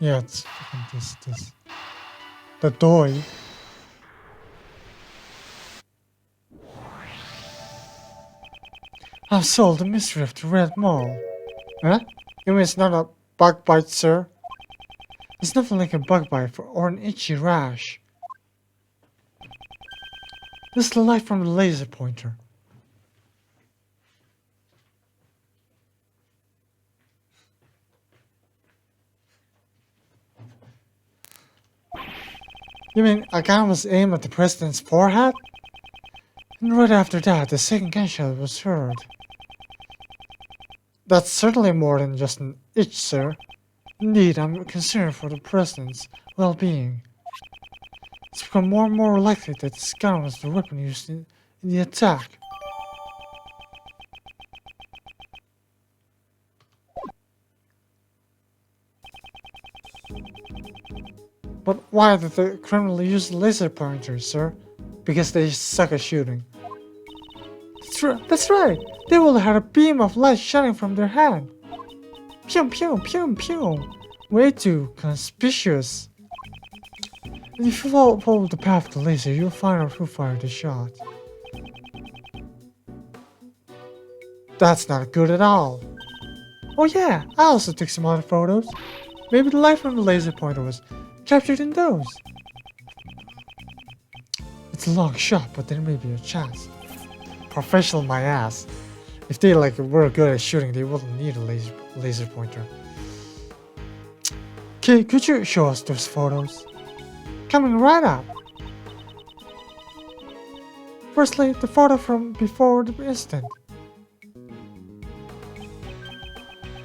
Yeah, it's fucking this. The toy. I've solved the mystery of the red mole. Huh? You mean it's not a bug bite, sir? It's nothing like a bug bite or an itchy rash. This is the light from the laser pointer. You mean a gun was aimed at the president's forehead? And right after that, the second gunshot was heard. That's certainly more than just an itch, sir. Indeed, I'm concerned for the president's well-being. It's become more and more likely that this gun was the weapon used in the attack. But why did the criminal use laser pointers, sir? Because they suck at shooting. That's right! They will have a beam of light shining from their hand. Pew pew pew pew! Way too conspicuous. If you follow the path of the laser, you'll find out who fired the shot. That's not good at all. Oh yeah, I also took some other photos. Maybe the light from the laser pointer was captured in those. It's a long shot, but there may be a chance. Professional my ass. If they were good at shooting, they wouldn't need a laser pointer. Okay, could you show us those photos? Coming right up. Firstly, the photo from before the incident.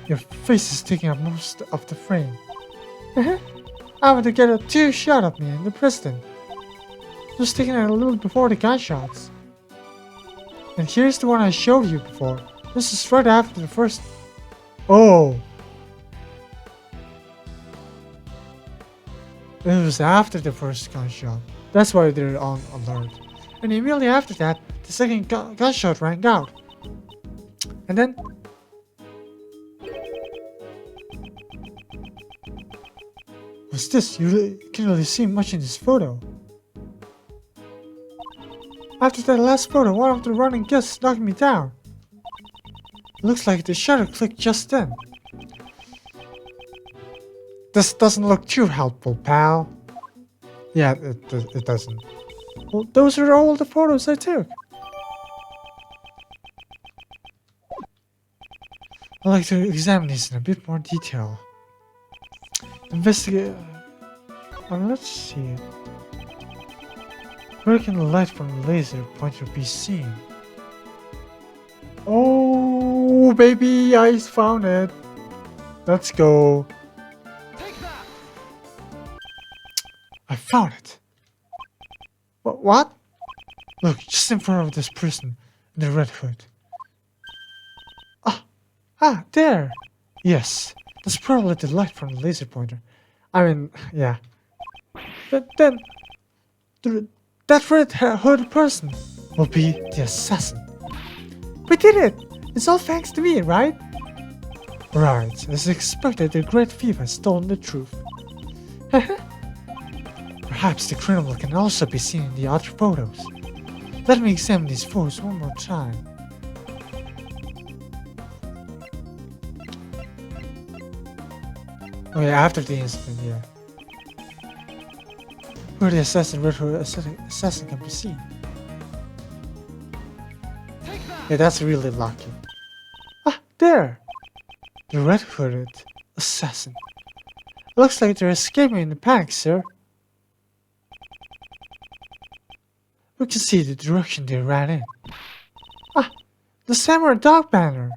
Your face is taking up most of the frame. I want to get a two shot of me and the president. Just taking it a little before the gunshots. And here's the one I showed you before. This is right after the first... Oh! It was after the first gunshot. That's why they're on alert. And immediately after that, the second gunshot rang out. And then... What's this? You can't really see much in this photo. After that last photo, one of the running guests knocked me down. It looks like the shutter clicked just then. This doesn't look too helpful, pal. Yeah, it doesn't. Well, those are all the photos I took. I'd like to examine these in a bit more detail. Investigate. Let's see. Where can the light from the laser pointer be seen? Oh, baby, I found it. Let's go. Take that! I found it. What? Look, just in front of this person in the red hood. There. Yes, that's probably the light from the laser pointer. I mean, yeah. But then, that red hood person will be the assassin. We did it! It's all thanks to me, right? Right, as expected, the great thief has stolen the truth. Perhaps the criminal can also be seen in the other photos. Let me examine these photos one more time. Okay, after the incident, yeah. Where the red hood assassin can be seen. Take that! Yeah, that's really lucky. There! The red hooded assassin. Looks like they're escaping in the panic, sir. We can see the direction they ran in. The samurai dog banner!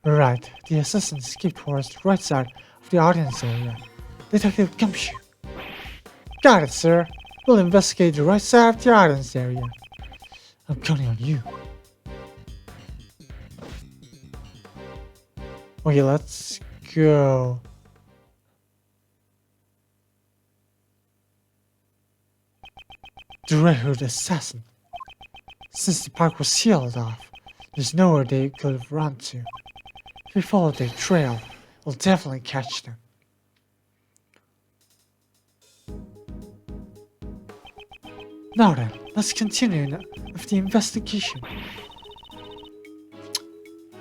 Right, the assassin escaped towards the right side of the audience area. Detective Gumshoe. Got it, sir. We'll investigate the right side of the audience area. I'm counting on you. Okay, let's go. The red hooded assassin. Since the park was sealed off, there's nowhere they could have run to. If we follow their trail, we'll definitely catch them. Now then, let's continue with the investigation.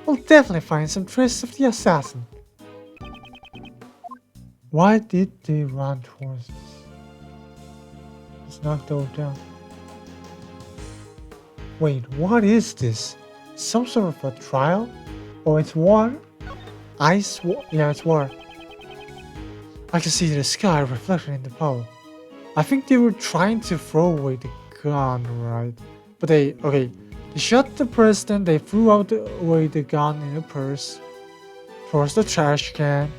We'll definitely find some traces of the assassin. Why did they run towards us? Let's knock those down. Wait, what is this? Some sort of a trial? Oh, it's water? Ice? Yeah, it's water. I can see the sky reflected in the puddle. I think they were trying to throw away the gun, right? But they shot the president, they threw away the gun in a purse, towards the trash can,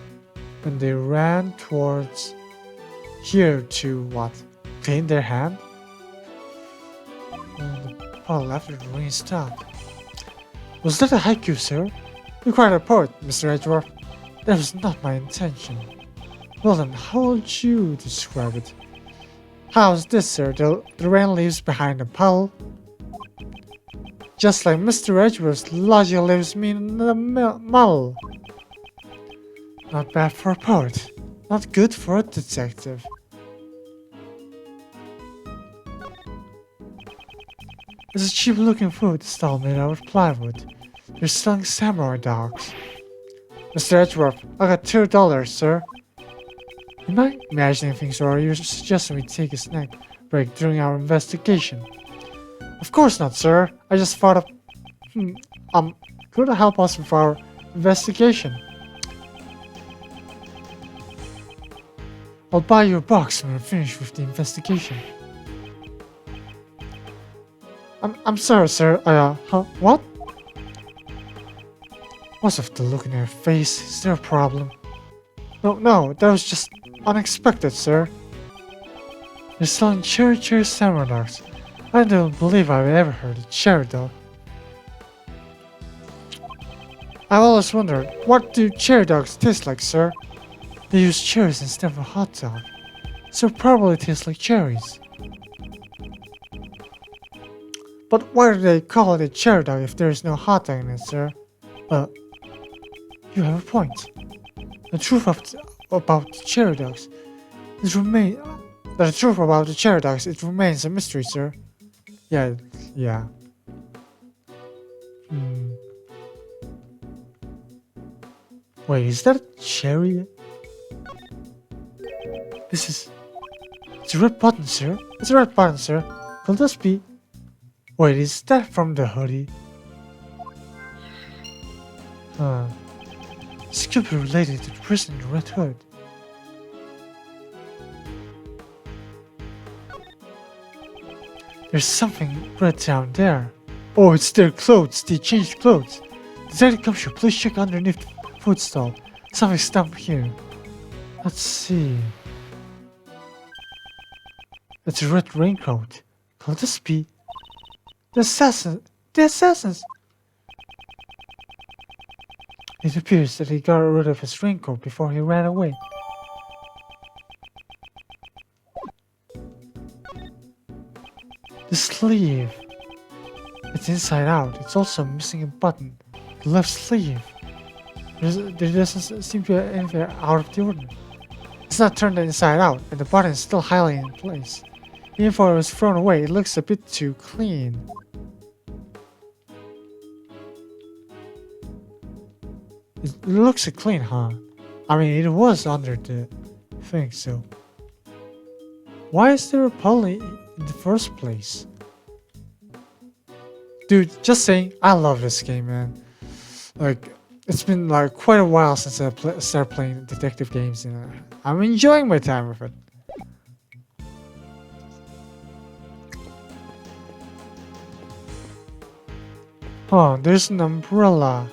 and they ran towards here to what? Clean their hand? And the puddle after the rain stopped. Was that a haiku, sir? You're quite a poet, Mr. Edgeworth. That was not my intention. Well then, how would you describe it? How's this, sir? The rain leaves behind a puddle. Just like Mr. Edgeworth's logic leaves me in the muddle. Not bad for a poet. Not good for a detective. It's a cheap-looking food stall made out of plywood. They're selling samurai dogs. Mr. Edgeworth, I got $2, sir. Am I imagining things, or are you suggesting we take a snack break during our investigation? Of course not, sir. I just thought of... could you help us with our investigation? I'll buy you a box when we're finished with the investigation. I'm sorry, sir. What? What's with the look in your face? Is there a problem? No, that was just unexpected, sir. You're selling cherry samurai dogs. I don't believe I've ever heard of cherry dog. I've always wondered, what do cherry dogs taste like, sir? They use cherries instead of a hot dog, so it probably tastes like cherries. But why do they call it a cherry dog if there is no hot dog in it, sir? You have a point. The truth about cherry dogs It remains the truth about the cherry dogs. It remains a mystery, sir. Yeah. Hmm. Wait, is that a cherry? It's a red button, sir. It's a red button, sir. Could this be? Wait, is that from the hoodie? Huh. This could be related to the person in the red hood. There's something red down there. Oh, it's their clothes. They changed clothes. Detective Gumshoe, please check underneath the food stall. Something's down here. Let's see. It's a red raincoat. Could this be? The assassins! The assassins! It appears that he got rid of his raincoat before he ran away. The sleeve. It's inside out. It's also missing a button. The left sleeve. There doesn't seem to be anything out of the ordinary. It's not turned inside out, and the button is still highly in place. Even though it was thrown away, it looks a bit too clean. It looks clean, huh? I mean, it was under the thing, so... Why is there a pulley in the first place? Dude, just saying, I love this game, man. Like, it's been like quite a while since I started playing detective games, and I'm enjoying my time with it. Oh, there's an umbrella.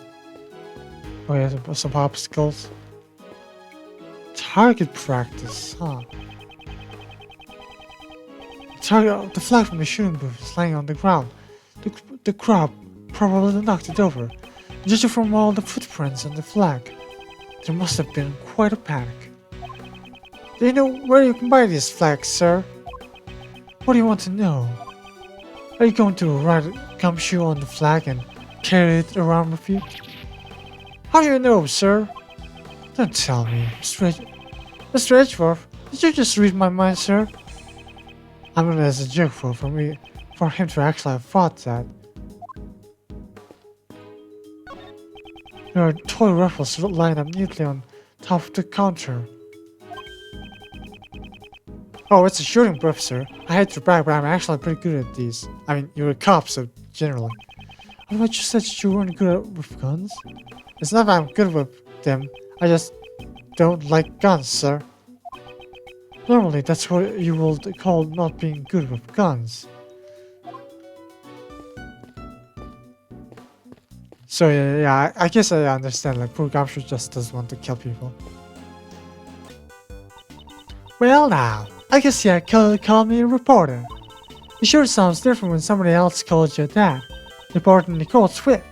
Oh yeah, some popsicles. Target practice, huh? The flag from the shooting booth is lying on the ground. The crowd probably knocked it over. Judging from all the footprints on the flag, there must have been quite a panic. Do you know where you can buy these flags, sir? What do you want to know? Are you going to write gumshoe on the flag and carry it around with you? How do you know, sir? Don't tell me, Mr. Edgeworth. Did you just read my mind, sir? I mean, as a joke for him to actually have thought that. There are toy ruffles lined up neatly on top of the counter. Oh, it's a shooting booth, sir. I hate to brag, but I'm actually pretty good at these. I mean, you're a cop, so generally. I thought you said you weren't good with guns? It's not that I'm good with them, I just don't like guns, sir. Normally, that's what you will call not being good with guns. So yeah, I guess I understand, like, poor Gumshoe just doesn't want to kill people. Well now, I guess you could call me a reporter. It sure sounds different when somebody else calls you that. Reporter Nicole Swift.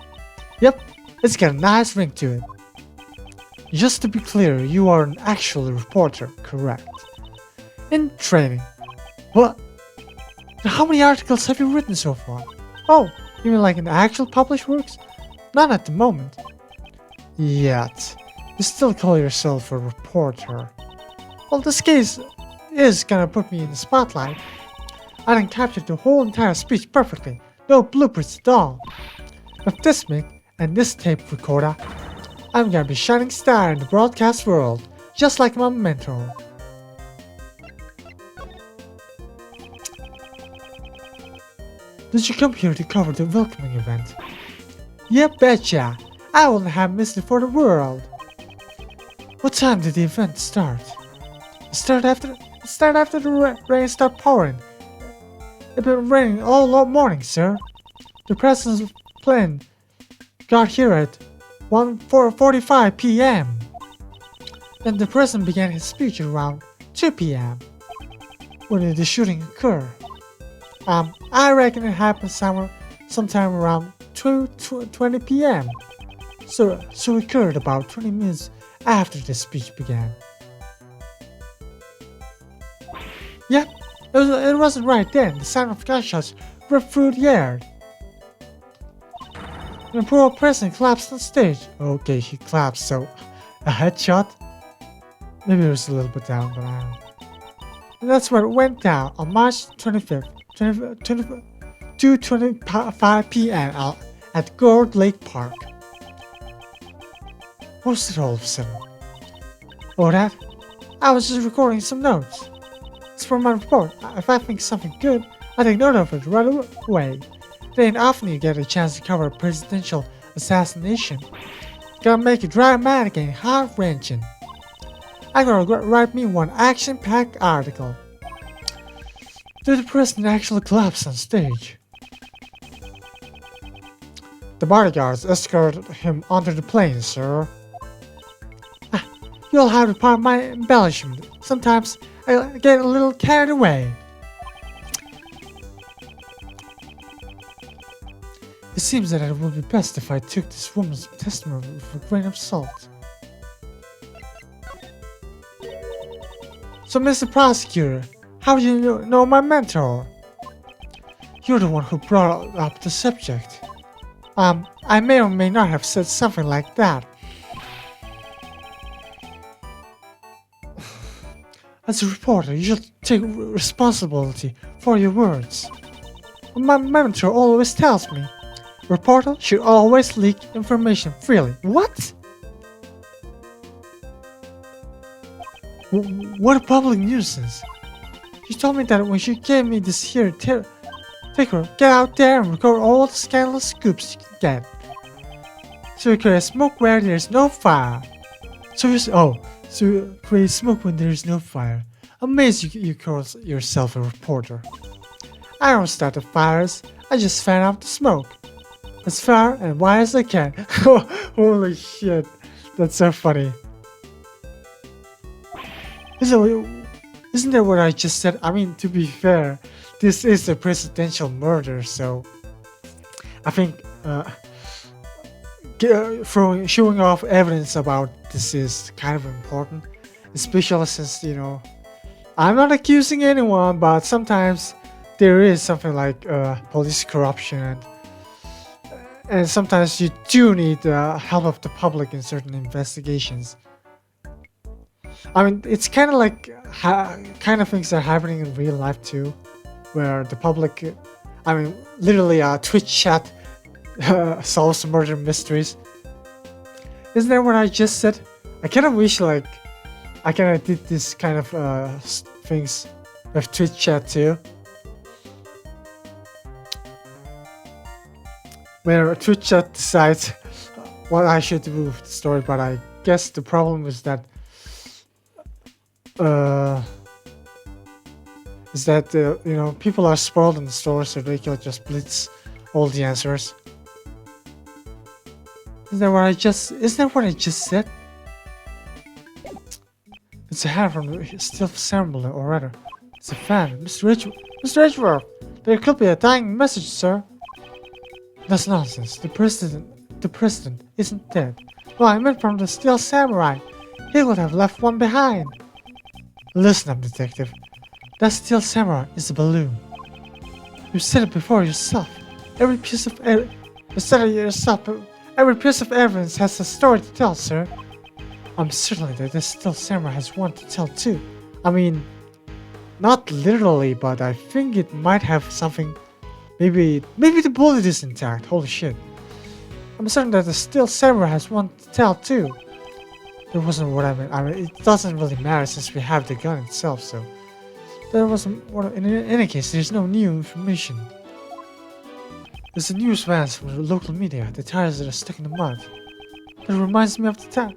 Yep, it's got a nice ring to it. Just to be clear, you are an actual reporter, correct? In training. What? How many articles have you written so far? Oh, you mean like in actual published works? Not at the moment. Yet. You still call yourself a reporter. Well, this case is gonna put me in the spotlight. I done captured the whole entire speech perfectly. No bloopers at all. With this mic and this tape recorder, I'm gonna be shining star in the broadcast world, just like my mentor. Did you come here to cover the welcoming event? Yeah, betcha. I wouldn't have missed it for the world. What time did the event start? Start after the rain started pouring. It's been raining all morning, sir. The president's plane got here at 1:45 p.m. Then the president began his speech around 2 p.m. When did the shooting occur? I reckon it happened sometime around 2:20 p.m. So it occurred about 20 minutes after the speech began. Yep, it wasn't right then. The sound of gunshots ripped through the air. And the poor old president collapsed on stage. Okay, he collapsed, so a headshot? Maybe it was a little bit down, but I don't know. And that's what went down on March 25th, 2:25 p.m. at Gold Lake Park. What's it all of a sudden? Oh, that? I was just recording some notes. It's for my report. If I think something good, I take note of it right away. It ain't often you get a chance to cover a presidential assassination. Gotta make it dramatic and heart-wrenching. I'm gonna write me one action-packed article. Did the president actually collapse on stage? The bodyguards escorted him onto the plane, sir. You'll have to pardon my embellishment. Sometimes I get a little carried away. It seems that it would be best if I took this woman's testimony with a grain of salt. So, Mr. Prosecutor, how do you know my mentor? You're the one who brought up the subject. I may or may not have said something like that. As a reporter, you should take responsibility for your words. My mentor always tells me, reporters should always leak information freely. What? What a public nuisance. She told me that when she gave me this here, take her, get out there and record all the scandalous scoops you can get. So you create smoke where there's no fire. So you create smoke when there's no fire. Amazing you call yourself a reporter. I don't start the fires, I just fan out the smoke. As far and wide as I can. Holy shit, that's so funny. Isn't that what I just said? I mean, to be fair, this is a presidential murder, so I think showing off evidence about this is kind of important, especially since, you know, I'm not accusing anyone, but sometimes there is something like police corruption, and sometimes you do need the help of the public in certain investigations. I mean, it's kind of like kind of things that are happening in real life too, where the public, I mean, literally Twitch chat solves murder mysteries. Isn't that what I just said? I kind of wish like I kind of did this kind of things with Twitch chat too, where Twitch chat decides what I should do with the story. But I guess the problem is that you know, people are spoiled in the store, so they can just blitz all the answers. Isn't that what I just said? It's a hand from the steel assembly, or rather, it's a fan. Mr. Edgeworth, there could be a dying message, sir. That's nonsense. The president isn't dead. Well, I meant from the steel samurai. He would have left one behind. Listen up, detective. That steel samurai is a balloon. You said it before yourself. Every piece of evidence has a story to tell, sir. I'm certain that this steel samurai has one to tell too. I mean, not literally, but I think it might have something. Maybe the bullet is intact. Holy shit. I'm certain that the steel samurai has one to tell too. That wasn't what I meant. I mean, it doesn't really matter since we have the gun itself, so. There wasn't what. In any case, there's no new information. There's a news van from the local media. The tires that are stuck in the mud. That reminds me of the time.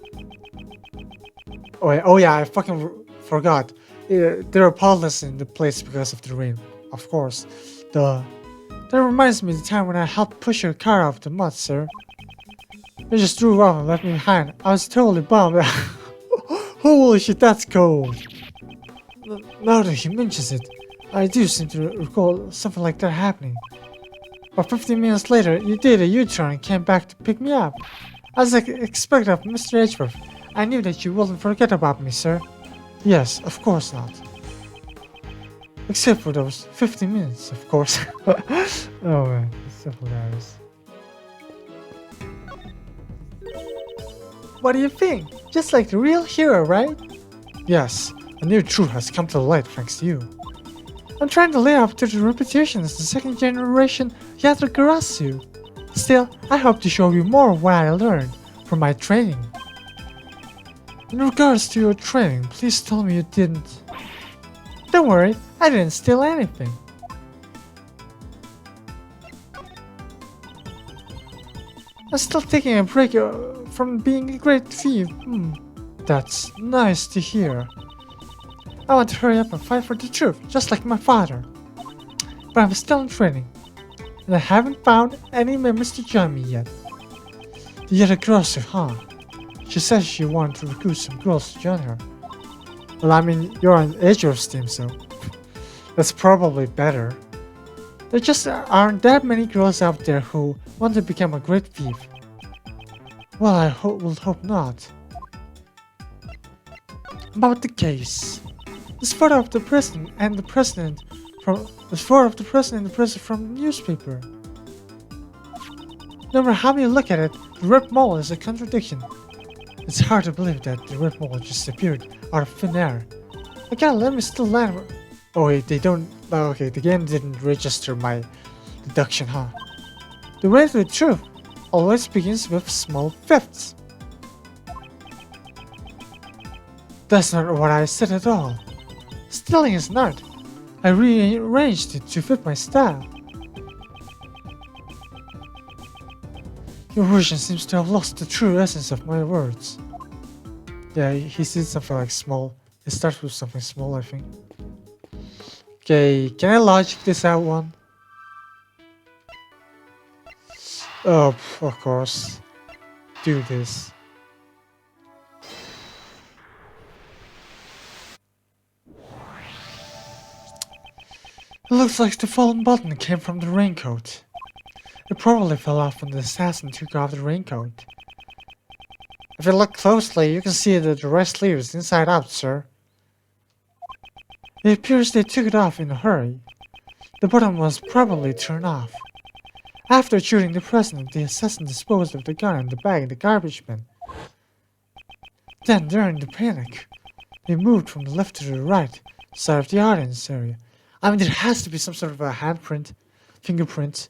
Oh yeah, I fucking forgot. There are potholes in the place because of the rain. Of course. That reminds me of the time when I helped push your car off the mud, sir. They just drove off and left me behind. I was totally bummed. Holy shit, that's cold. Now that he mentions it, I do seem to recall something like that happening. But 15 minutes later, you did a U-turn and came back to pick me up. As I expected of Mr. Edgeworth, I knew that you wouldn't forget about me, sir. Yes, of course not. Except for those 15 minutes, of course. Oh man, it's so hilarious. What do you think? Just like the real hero, right? Yes, A new truth has come to light thanks to you. I'm trying to live up to the reputation as the second generation Yatagarasu. Still, I hope to show you more of what I learned from my training. In regards to your training, please tell me you didn't... Don't worry, I didn't steal anything. I'm still taking a break from being a great thief. That's nice to hear. I want to hurry up and fight for the truth, just like my father. But I'm still in training, and I haven't found any members to join me yet. The other girls, huh? She says she wanted to recruit some girls to join her. Well, I mean, you're on Edgeworth's team, so that's probably better. There just aren't that many girls out there who want to become a great thief. Well, I will hope not. About the case. This photo of the president and the president from the newspaper. No matter how you look at it, the red mole is a contradiction. It's hard to believe that the red mole just appeared out of thin air. I gotta let me still land. Oh wait, they don't. Oh, okay, the game didn't register my deduction, huh? The way to the truth always begins with small thefts. That's not what I said at all. Stealing is an art. I rearranged it to fit my style. Your version seems to have lost the true essence of my words. Yeah, he said something like small. It starts with something small, I think. Okay, can I logic this out one? Oh, of course. Do this. It looks like the fallen button came from the raincoat. It probably fell off when the assassin took off the raincoat. If you look closely, you can see that the right sleeve is inside out, sir. It appears they took it off in a hurry. The button was probably turned off. After shooting the president, the assassin disposed of the gun and the bag in the garbage bin. Then, during the panic, they moved from the left to the right side of the audience area. I mean, there has to be some sort of a handprint, fingerprint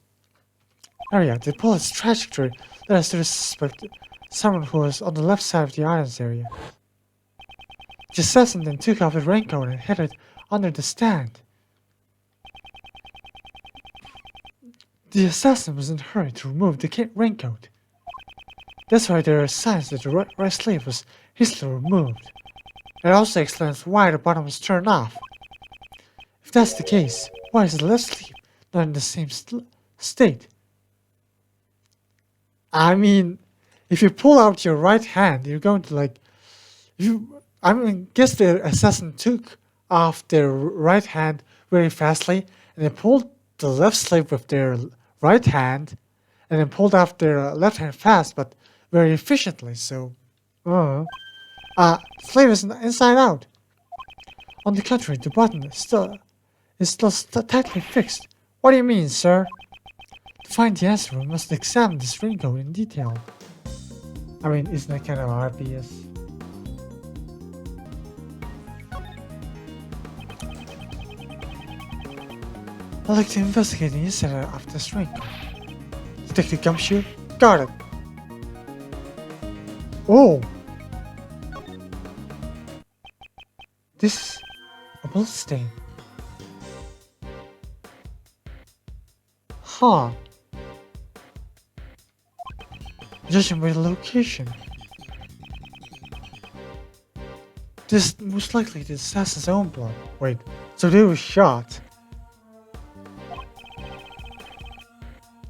area. The bullet's trajectory led us to suspect someone who was on the left side of the audience area. The assassin then took off the raincoat and headed under the stand. The assassin was in a hurry to remove the raincoat. That's why there are signs that the right sleeve was hastily removed. It also explains why the bottom was turned off. If that's the case, why is the left sleeve not in the same state? I mean, if you pull out your right hand, you're going to guess the assassin took off their right hand very fastly, and they pulled the left sleeve with their right hand, and then pulled off their left hand fast, but very efficiently, so... sleeve is inside out. On the contrary, the button is still tightly fixed. What do you mean, sir? To find the answer, we must examine this raincoat in detail. I mean, isn't that kind of obvious? I'd like to investigate the inside of this raincoat. Detective Gumshoe? Got it! Oh! This is a blood stain. Huh. Judging by the location, this is most likely the assassin's own blood. Wait, so they were shot.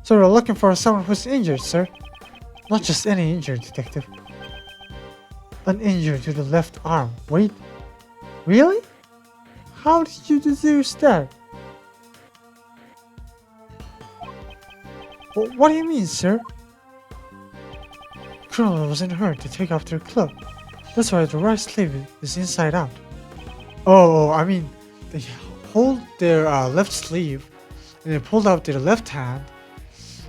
So we're looking for someone who's injured, sir. Not just any injured, detective. An injury to the left arm. Wait, really? How did you deduce that? What do you mean, sir? The criminal was in a hurry to take off their cloak. That's why the right sleeve is inside out. Oh, I mean, they hold their left sleeve, and they pulled out their left hand,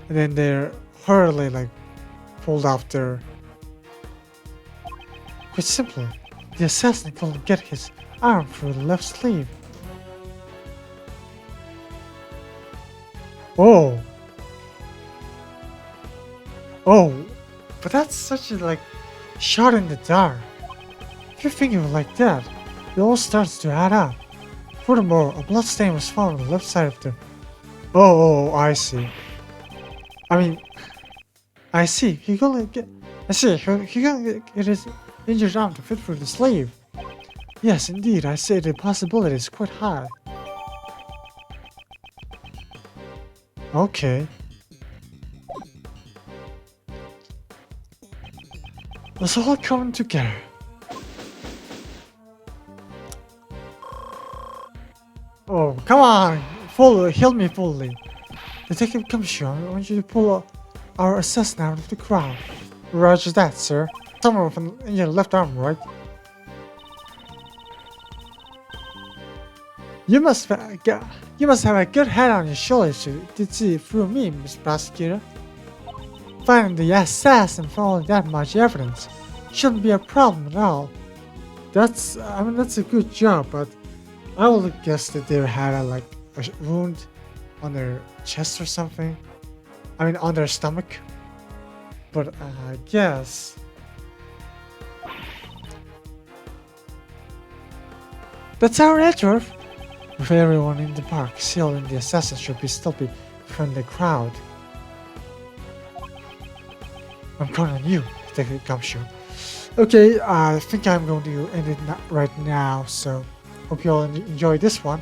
and then they're hurriedly pulled off their... Quite simply, The assassin couldn't get his arm through the left sleeve. Oh. Oh. But that's such a shot in the dark. If you think of it like that, it all starts to add up. Furthermore, a blood stain was found on the left side of the... Oh, I see. I see. He couldn't get his injured arm to fit through the sleeve. Yes, indeed, I say the possibility is quite high. Okay. Let's all come together. Oh, come on! Heal me fully. Detective Kamshu, I want you to pull our assassin out of the crowd. Roger that, sir. Someone with an injured left arm, right? You must have a good head on your shoulders to see through me, Miss Prosecutor. Finding the assassin following that much evidence shouldn't be a problem at all. That's a good job, but I would guess that they had a wound on their chest or something. On their stomach. But I guess. That's our Edgeworth. With everyone in the park sealing, the assassin should still be from the crowd. I'm counting on you, Detective Gumshoe. Okay, I think I'm going to end it right now, so hope you all enjoyed this one.